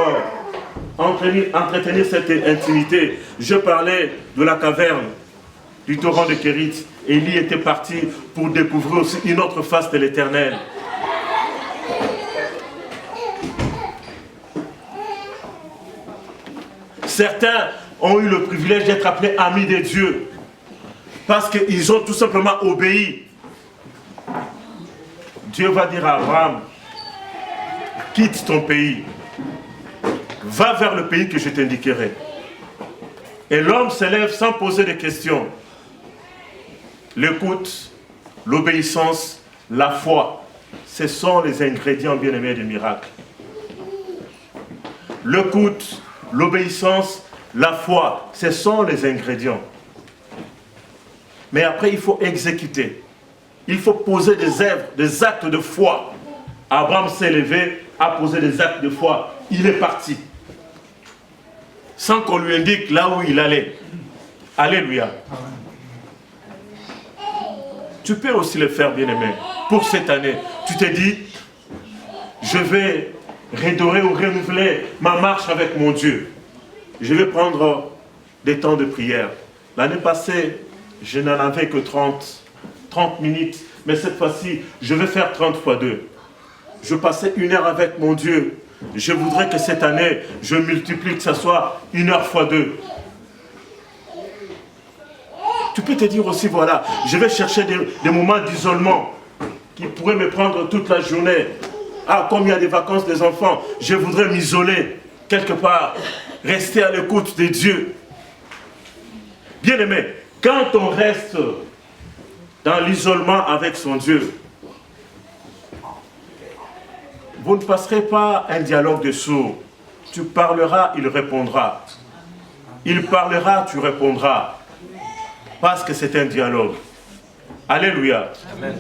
entretenir cette intimité, je parlais de la caverne du torrent de Kérit. Élie était parti pour découvrir aussi une autre face de l'Éternel. Certains ont eu le privilège d'être appelés amis de Dieu parce qu'ils ont tout simplement obéi. Dieu va dire à Abraham, quitte ton pays, va vers le pays que je t'indiquerai. Et l'homme se lève sans poser de questions. L'écoute, l'obéissance, la foi, ce sont les ingrédients bien-aimés du miracle. L'écoute, l'obéissance, la foi, ce sont les ingrédients. Mais après, il faut exécuter. Il faut poser des œuvres, des actes de foi. Abraham s'est levé, a posé des actes de foi. Il est parti. Sans qu'on lui indique là où il allait. Alléluia. Tu peux aussi le faire, bien-aimé. Pour cette année, tu te dis, je vais redorer ou renouveler ma marche avec mon Dieu. Je vais prendre des temps de prière. L'année passée, je n'en avais que 30 minutes. Mais cette fois-ci, je vais faire 30 fois 2. Je passais 1 heure avec mon Dieu. Je voudrais que cette année, je multiplie, que ce soit 1 heure fois 2. Tu peux te dire aussi, voilà, je vais chercher des moments d'isolement qui pourraient me prendre toute la journée. Ah, comme il y a des vacances des enfants, je voudrais m'isoler quelque part, rester à l'écoute de Dieu. Bien-aimé, quand on reste dans l'isolement avec son Dieu, vous ne passerez pas un dialogue de sourds. Tu parleras, il répondra. Il parlera, tu répondras. Parce que c'est un dialogue. Alléluia. Amen.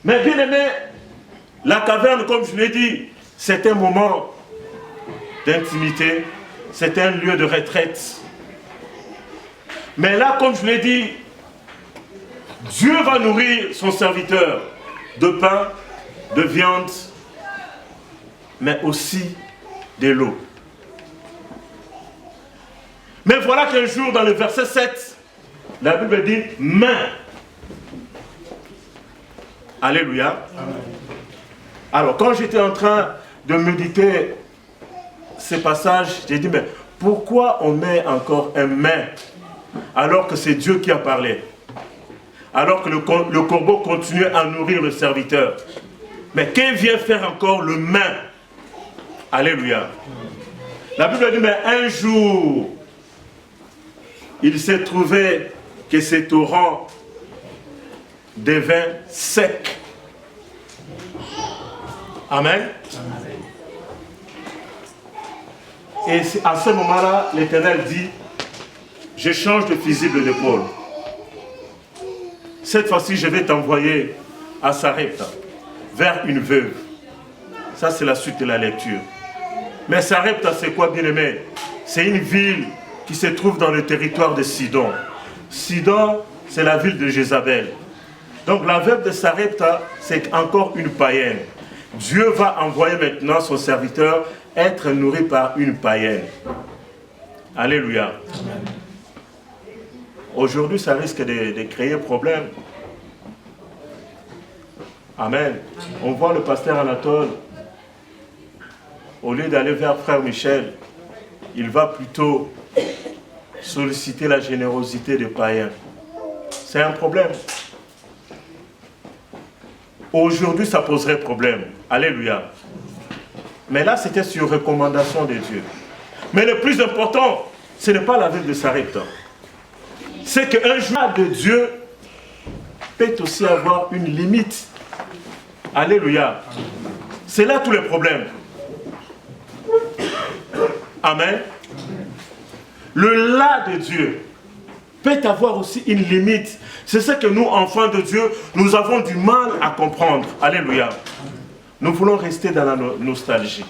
Mais bien aimé, la caverne, comme je l'ai dit, c'est un moment d'intimité, c'est un lieu de retraite. Mais là, comme je l'ai dit, Dieu va nourrir son serviteur de pain, de viande, mais aussi de l'eau. Mais voilà qu'un jour, dans le verset 7, la Bible dit « main ». Alléluia. Amen. Alors, quand j'étais en train de méditer ces passages, j'ai dit « mais pourquoi on met encore un « main » alors que c'est Dieu qui a parlé? Alors que le corbeau continue à nourrir le serviteur. Mais qu'est-ce vient faire encore le « main » Alléluia. La Bible dit « mais un jour », il s'est trouvé que ce torrent devint sec. Amen. Et à ce moment-là, l'Éternel dit, je change de fusil d'épaule. Cette fois-ci, je vais t'envoyer à Sarepta, vers une veuve. Ça, c'est la suite de la lecture. Mais Sarepta, c'est quoi, bien-aimé? C'est une ville qui se trouve dans le territoire de Sidon. Sidon, c'est la ville de Jézabel. Donc la veuve de Sarepta, c'est encore une païenne. Dieu va envoyer maintenant son serviteur être nourri par une païenne. Alléluia. Aujourd'hui, ça risque de créer problème. Amen. On voit le pasteur Anatole, au lieu d'aller vers frère Michel, il va plutôt solliciter la générosité des païens. C'est un problème. Aujourd'hui, ça poserait problème. Alléluia. Mais là, c'était sur recommandation de Dieu. Mais le plus important, ce n'est pas la ville de Sarepta. C'est qu'un jour de Dieu peut aussi avoir une limite. Alléluia. C'est là tout le problème. Amen. Le là de Dieu peut avoir aussi une limite. C'est ce que nous, enfants de Dieu, nous avons du mal à comprendre. Alléluia. Nous voulons rester dans la nostalgie.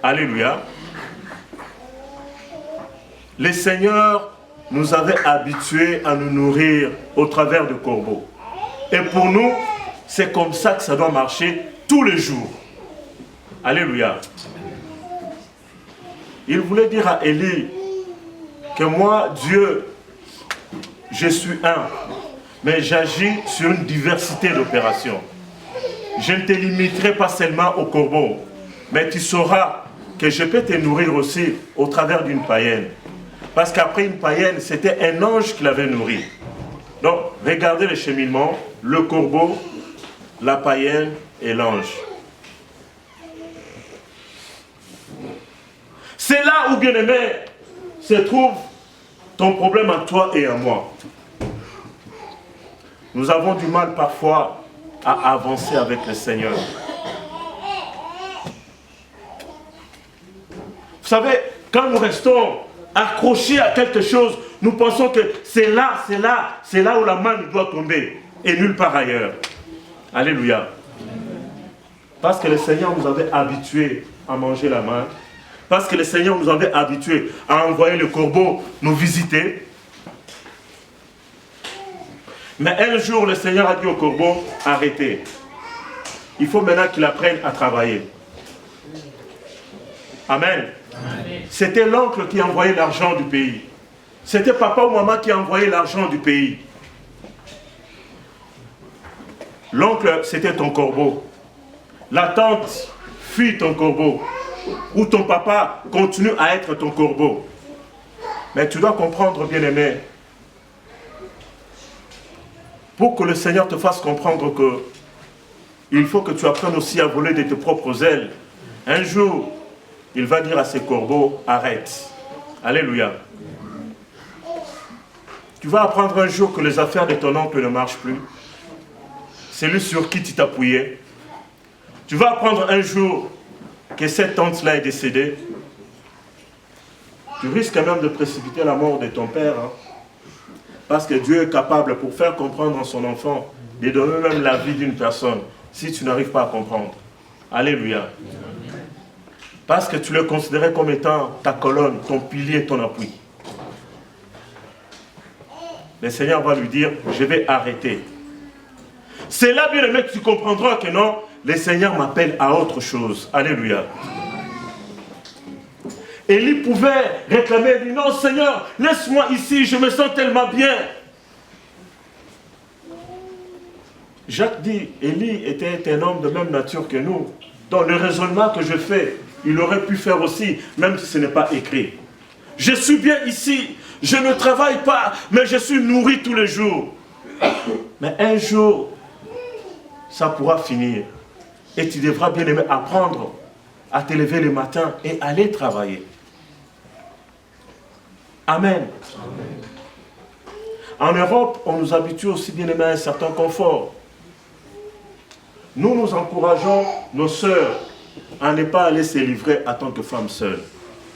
Alléluia. Le Seigneur nous avait habitués à nous nourrir au travers de corbeaux. Et pour nous, c'est comme ça que ça doit marcher tous les jours. Alléluia. Il voulait dire à Élie que moi, Dieu, je suis un, mais j'agis sur une diversité d'opérations. Je ne te limiterai pas seulement au corbeau, mais tu sauras que je peux te nourrir aussi au travers d'une païenne. Parce qu'après une païenne, c'était un ange qui l'avait nourri. Donc, regardez le cheminement, le corbeau, la païenne et l'ange. C'est là où, bien-aimé, se trouve ton problème à toi et à moi. Nous avons du mal parfois à avancer avec le Seigneur. Vous savez, quand nous restons accrochés à quelque chose, nous pensons que c'est là où la main doit tomber et nulle part ailleurs. Alléluia. Parce que le Seigneur nous avait habitués à manger la main. Parce que le Seigneur nous avait habitués à envoyer le corbeau nous visiter. Mais un jour, le Seigneur a dit au corbeau, arrêtez. Il faut maintenant qu'il apprenne à travailler. Amen. C'était l'oncle qui envoyait l'argent du pays. C'était papa ou maman qui envoyait l'argent du pays. L'oncle, c'était ton corbeau. La tante fuit ton corbeau. Ou ton papa continue à être ton corbeau. Mais tu dois comprendre, bien-aimé, pour que le Seigneur te fasse comprendre que il faut que tu apprennes aussi à voler de tes propres ailes. Un jour, il va dire à ses corbeaux, arrête. Alléluia. Tu vas apprendre un jour que les affaires de ton oncle ne marchent plus. C'est lui sur qui tu t'appuyais. Tu vas apprendre un jour que cette tante-là est décédée. Tu risques même de précipiter la mort de ton père. Hein? Parce que Dieu est capable, pour faire comprendre à son enfant, de donner même la vie d'une personne, si tu n'arrives pas à comprendre. Alléluia. Parce que tu le considérais comme étant ta colonne, ton pilier, ton appui. Le Seigneur va lui dire, je vais arrêter. C'est là, bien aimé, que tu comprendras que non, le Seigneur m'appelle à autre chose. Alléluia. Élie pouvait réclamer, il dit, non Seigneur, laisse-moi ici, je me sens tellement bien. Jacques dit, Élie était un homme de même nature que nous. Dans le raisonnement que je fais, il aurait pu faire aussi, même si ce n'est pas écrit. Je suis bien ici, je ne travaille pas, mais je suis nourri tous les jours. Mais un jour, ça pourra finir. Et tu devras bien aimer apprendre à te lever le matin et aller travailler. Amen. En Europe, on nous habitue aussi bien aimer à un certain confort. Nous encourageons nos sœurs à ne pas aller se livrer en tant que femmes seules.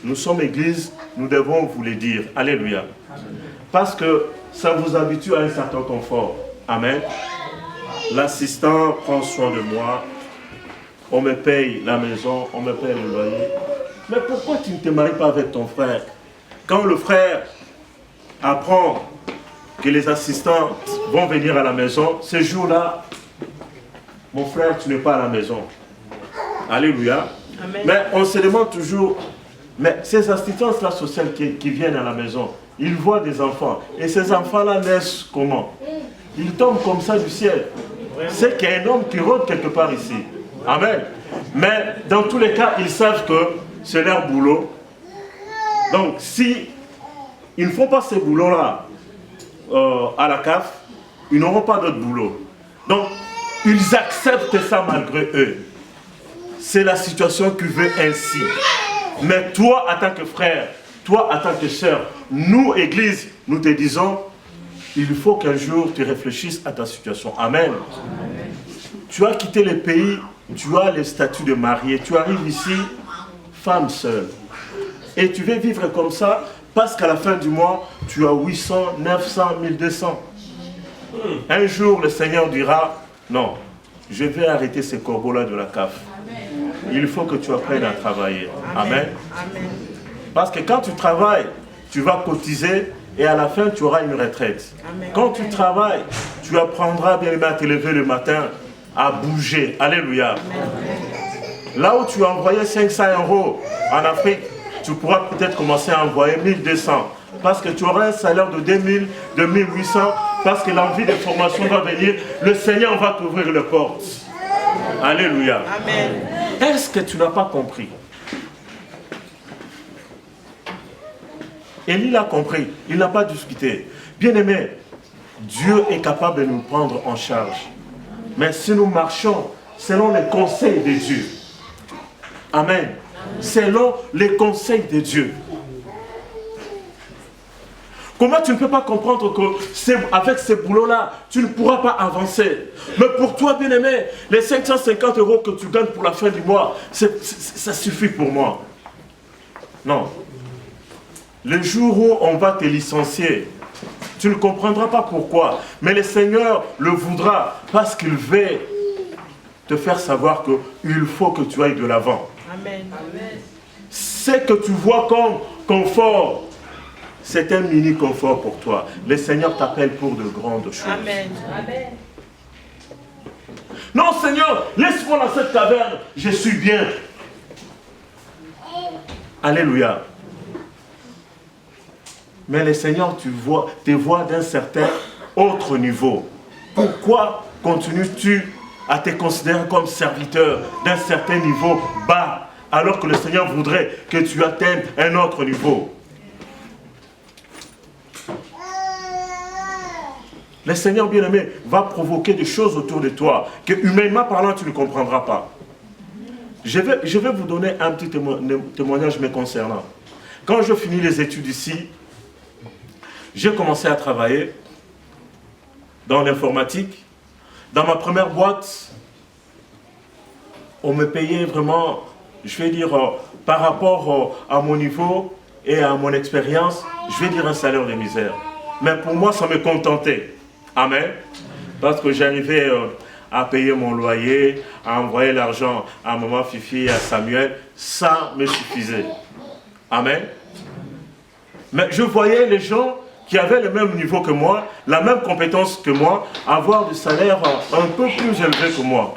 Nous sommes église, nous devons vous le dire. Alléluia. Parce que ça vous habitue à un certain confort. Amen. L'assistant prend soin de moi. On me paye la maison, on me paye le loyer. Mais pourquoi tu ne te maries pas avec ton frère? Quand le frère apprend que les assistantes vont venir à la maison, ce jour-là, mon frère, tu n'es pas à la maison. Alléluia. Amen. Mais on se demande toujours, mais ces assistances-là sociales qui viennent à la maison, ils voient des enfants. Et ces enfants-là naissent comment? Ils tombent comme ça du ciel. C'est qu'il y a un homme qui rôde quelque part ici. Amen. Mais dans tous les cas, ils savent que c'est leur boulot. Donc, si ils ne font pas ce boulot-là à la CAF, ils n'auront pas d'autre boulot. Donc, ils acceptent ça malgré eux. c'est la situation qui veut ainsi. Mais toi, en tant que frère, toi, en tant que sœur, nous, Église, nous te disons, il faut qu'un jour tu réfléchisses à ta situation. Amen. Amen. Tu as quitté le pays, tu as le statut de marié, tu arrives ici, femme seule. Et tu veux vivre comme ça parce qu'à la fin du mois, tu as 800, 900, 1200. Un jour, le Seigneur dira, non, je vais arrêter ces corbeaux-là de la CAF. Il faut que tu apprennes à travailler. Amen. Amen. Parce que quand tu travailles, tu vas cotiser et à la fin, tu auras une retraite. Amen. Quand tu travailles, tu apprendras bien à te lever le matin, à bouger. Alléluia. Amen. Là où tu as envoyé 500 € en Afrique, tu pourras peut-être commencer à envoyer 1200. Parce que tu auras un salaire de 2000, 2800, parce que l'envie de formation va venir. Le Seigneur va t'ouvrir les portes. Alléluia. Amen. Est-ce que tu n'as pas compris? Élie l'a compris, il n'a pas discuté. Bien-aimé, Dieu est capable de nous prendre en charge. Mais si nous marchons selon les conseils de Dieu, amen, selon les conseils de Dieu. Comment tu ne peux pas comprendre qu'avec ces boulots-là, tu ne pourras pas avancer? Mais pour toi, bien-aimé, les 550 € que tu gagnes pour la fin du mois, ça suffit pour moi. Non. Le jour où on va te licencier, tu ne comprendras pas pourquoi. Mais le Seigneur le voudra parce qu'il veut te faire savoir qu'il faut que tu ailles de l'avant. Amen. Ce que tu vois comme confort, c'est un mini-confort pour toi. Le Seigneur t'appelle pour de grandes choses. Amen. Amen. Non, Seigneur, laisse-moi dans cette caverne, je suis bien. Alléluia. Mais le Seigneur te voit d'un certain autre niveau. Pourquoi continues-tu à te considérer comme serviteur d'un certain niveau bas, alors que le Seigneur voudrait que tu atteignes un autre niveau? Le Seigneur bien-aimé va provoquer des choses autour de toi que humainement parlant tu ne comprendras pas. Je vais vous donner un petit témoignage me concernant. Quand je finis les études ici, j'ai commencé à travailler dans l'informatique. Dans ma première boîte, on me payait vraiment, je vais dire, par rapport à mon niveau et à mon expérience, je vais dire un salaire de misère. Mais pour moi, ça me contentait. Amen. Parce que j'arrivais à payer mon loyer, à envoyer l'argent à maman Fifi et à Samuel, ça me suffisait. Amen. Mais je voyais les gens qui avaient le même niveau que moi, la même compétence que moi, avoir des salaires un peu plus élevés que moi.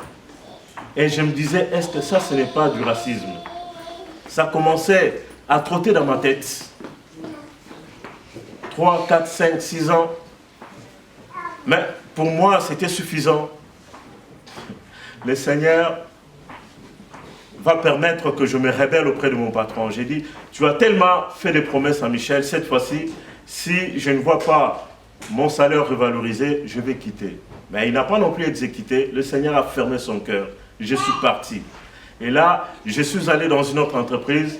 Et je me disais, est-ce que ça, ce n'est pas du racisme? Ça commençait à trotter dans ma tête. 3, 4, 5, 6 ans. Mais pour moi, c'était suffisant. Le Seigneur va permettre que je me rébelle auprès de mon patron. J'ai dit, tu as tellement fait des promesses à Michel, cette fois-ci, si je ne vois pas mon salaire revalorisé, je vais quitter. Mais il n'a pas non plus exécuté. Le Seigneur a fermé son cœur. Je suis parti. Et là, je suis allé dans une autre entreprise.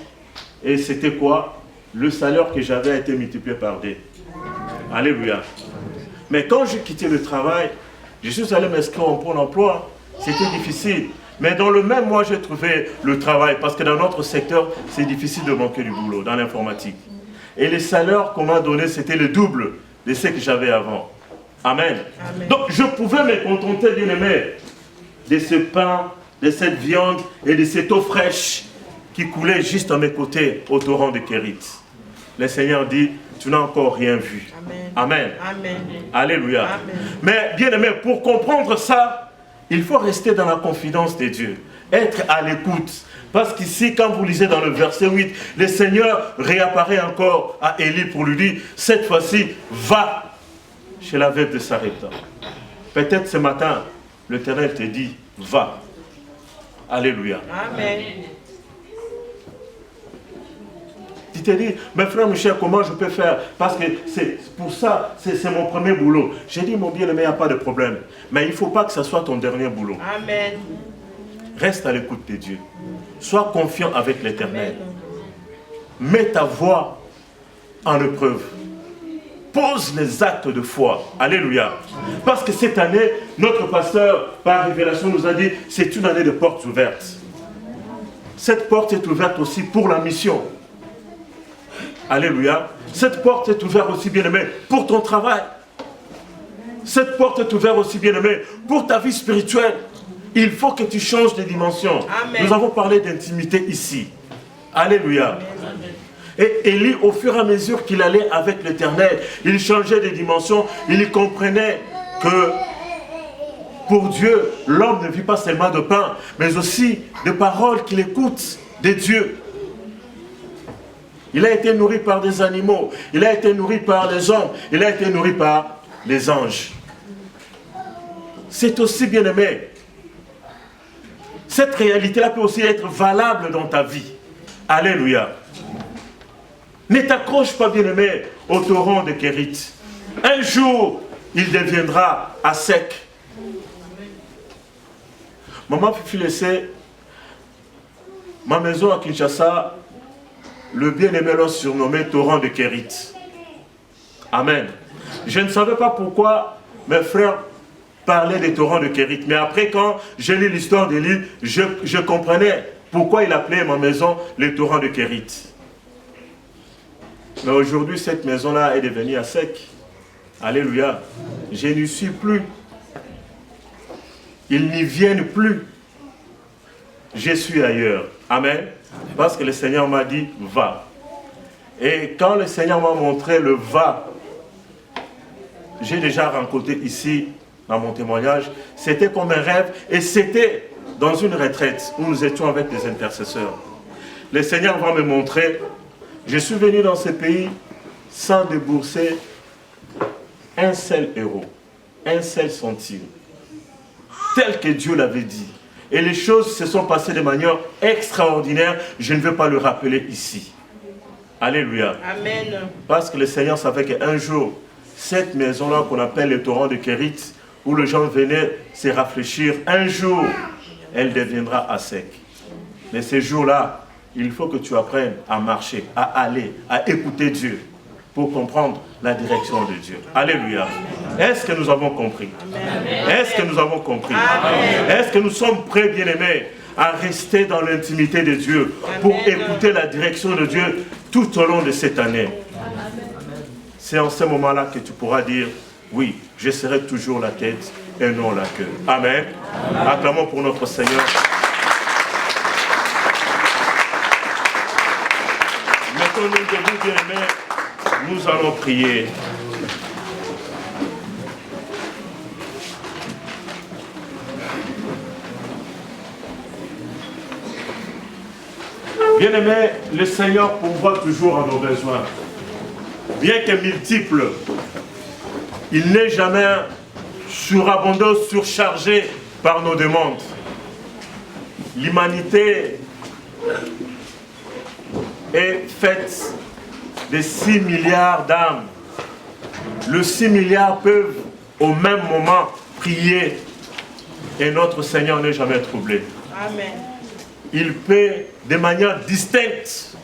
Et c'était quoi? Le salaire que j'avais a été multiplié par 2. Alléluia. Mais quand j'ai quitté le travail, je suis allé m'inscrire en Pôle emploi. C'était difficile. Mais dans le même mois, j'ai trouvé le travail. Parce que dans notre secteur, c'est difficile de manquer du boulot, dans l'informatique. Et les salaires qu'on m'a donnés, c'était le double de ce que j'avais avant. Amen. Amen. Donc, je pouvais me contenter, bien-aimé, de ce pain, de cette viande et de cette eau fraîche qui coulait juste à mes côtés au torrent de Kérit. Le Seigneur dit, tu n'as encore rien vu. Amen. Amen. Amen. Alléluia. Amen. Mais, bien-aimé, pour comprendre ça, il faut rester dans la confidence de Dieu. Être à l'écoute. Parce qu'ici, quand vous lisez dans le verset 8, le Seigneur réapparaît encore à Élie pour lui dire, cette fois-ci, va chez la veuve de Sarepta. Peut-être ce matin, l'Éternel te dit, va. Alléluia. Amen. Tu te dis, mais frère Michel, comment je peux faire? Parce que c'est pour ça, c'est mon premier boulot. J'ai dit, mon bien-aimé, il n'y a pas de problème. Mais il ne faut pas que ce soit ton dernier boulot. Amen. Reste à l'écoute de Dieu. Sois confiant avec l'Éternel. Mets ta voix en épreuve. Pose les actes de foi. Alléluia. Parce que cette année, notre pasteur, par révélation, nous a dit, c'est une année de portes ouvertes. Cette porte est ouverte aussi pour la mission. Alléluia. Cette porte est ouverte aussi, bien-aimé, pour ton travail. Cette porte est ouverte aussi, bien-aimé, pour ta vie spirituelle. Il faut que tu changes de dimension. Amen. Nous avons parlé d'intimité ici. Alléluia. Amen. Et Élie, au fur et à mesure qu'il allait avec l'Éternel, il changeait de dimension. Il comprenait que pour Dieu, l'homme ne vit pas seulement de pain, mais aussi de paroles qu'il écoute de Dieu. Il a été nourri par des animaux, il a été nourri par les hommes, il a été nourri par les anges. C'est aussi, bien-aimé, cette réalité-là peut aussi être valable dans ta vie. Alléluia. Ne t'accroche pas, bien-aimé, au torrent de Kérit. Un jour, il deviendra à sec. Maman Fifi laissait ma maison à Kinshasa, le bien-aimé l'a surnommé torrent de Kérit. Amen. Je ne savais pas pourquoi mes frères parlaient des torrents de Kérit. Mais après, quand j'ai lu l'histoire d'Élie, je comprenais pourquoi il appelait ma maison les torrents de Kérit. Mais aujourd'hui, cette maison-là est devenue à sec. Alléluia. Je n'y suis plus. Ils n'y viennent plus. Je suis ailleurs. Amen. Parce que le Seigneur m'a dit, va. Et quand le Seigneur m'a montré le va, j'ai déjà rencontré ici, dans mon témoignage, c'était comme un rêve et c'était dans une retraite où nous étions avec des intercesseurs. Le Seigneur va me montrer, je suis venu dans ce pays sans débourser un seul euro, un seul centime, tel que Dieu l'avait dit. Et les choses se sont passées de manière extraordinaire, je ne veux pas le rappeler ici. Alléluia. Amen. Parce que le Seigneur savait qu'un jour, cette maison-là qu'on appelle le torrent de Kérit, où les gens venaient se rafraîchir, un jour, elle deviendra à sec. Mais ces jours-là, il faut que tu apprennes à marcher, à aller, à écouter Dieu, pour comprendre la direction de Dieu. Alléluia. Est-ce que nous avons compris? Est-ce que nous avons compris? Est-ce que nous sommes prêts, bien-aimés, à rester dans l'intimité de Dieu, pour écouter la direction de Dieu tout au long de cette année? C'est en ce moment-là que tu pourras dire, oui, je serai toujours la tête et non la queue. Amen. Acclamons pour notre Seigneur. Mettons-nous debout, bien-aimés, nous allons prier. Bien-aimés, le Seigneur pourvoit toujours à nos besoins. Bien que multiple, il n'est jamais surabondant, surchargé par nos demandes. L'humanité est faite de 6 milliards d'âmes. Les 6 milliards peuvent au même moment prier et notre Seigneur n'est jamais troublé. Amen. Il peut de manière distincte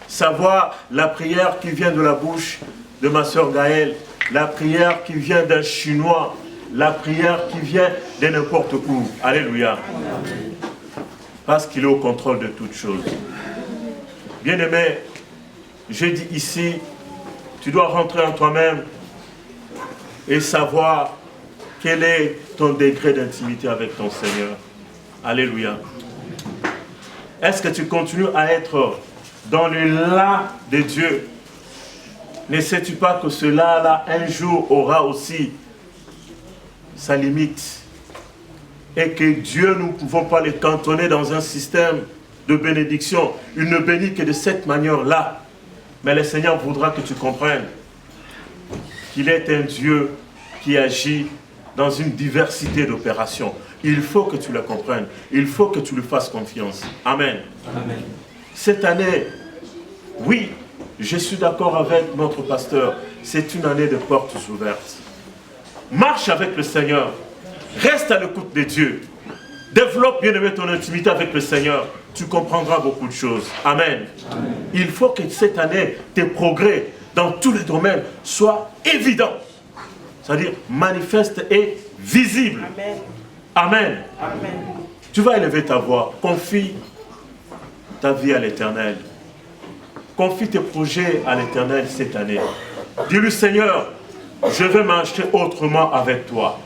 savoir la prière qui vient de la bouche de ma sœur Gaëlle, la prière qui vient d'un Chinois, la prière qui vient de n'importe où. Alléluia. Parce qu'il est au contrôle de toutes choses. Bien-aimé, je dis ici, tu dois rentrer en toi-même et savoir quel est ton degré d'intimité avec ton Seigneur. Alléluia. Est-ce que tu continues à être dans le là de Dieu? Ne sais-tu pas que ce là un jour aura aussi sa limite et que Dieu, nous ne pouvons pas le cantonner dans un système de bénédiction. Il ne bénit que de cette manière-là. Mais le Seigneur voudra que tu comprennes qu'il est un Dieu qui agit dans une diversité d'opérations. Il faut que tu le comprennes. Il faut que tu lui fasses confiance. Amen. Amen. Cette année, oui, je suis d'accord avec notre pasteur. C'est une année de portes ouvertes. Marche avec le Seigneur. Reste à l'écoute de Dieu. Développe, bien-aimé, ton intimité avec le Seigneur. tu comprendras beaucoup de choses. Amen. Il faut que cette année, tes progrès dans tous les domaines soient évidents. C'est-à-dire manifestes et visibles. Amen. Amen. Amen. Tu vas élever ta voix. Confie ta vie à l'Éternel. Confie tes projets à l'Éternel cette année. Dis-lui, Seigneur, je vais marcher autrement avec toi.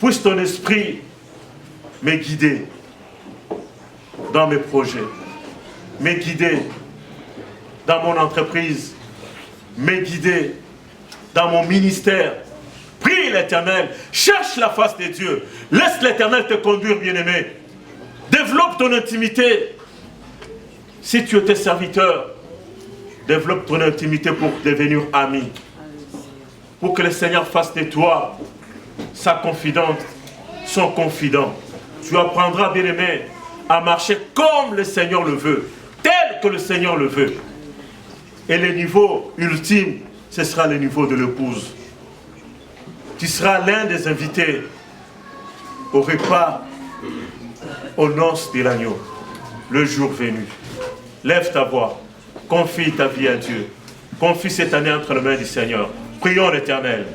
Puisse ton esprit me guider dans mes projets, me guider dans mon entreprise, me guider dans mon ministère. Prie l'Éternel, cherche la face de Dieu. Laisse l'Éternel te conduire, bien-aimé. Développe ton intimité. Si tu étais serviteur, développe ton intimité pour devenir ami. Pour que le Seigneur fasse de toi sa confidente, son confident. Tu apprendras, bien-aimé, à marcher comme le Seigneur le veut, tel que le Seigneur le veut. Et le niveau ultime, ce sera le niveau de l'épouse. Tu seras l'un des invités au repas, aux noces de l'agneau, le jour venu. Lève ta voix, confie ta vie à Dieu. Confie cette année entre les mains du Seigneur. Prions l'Éternel.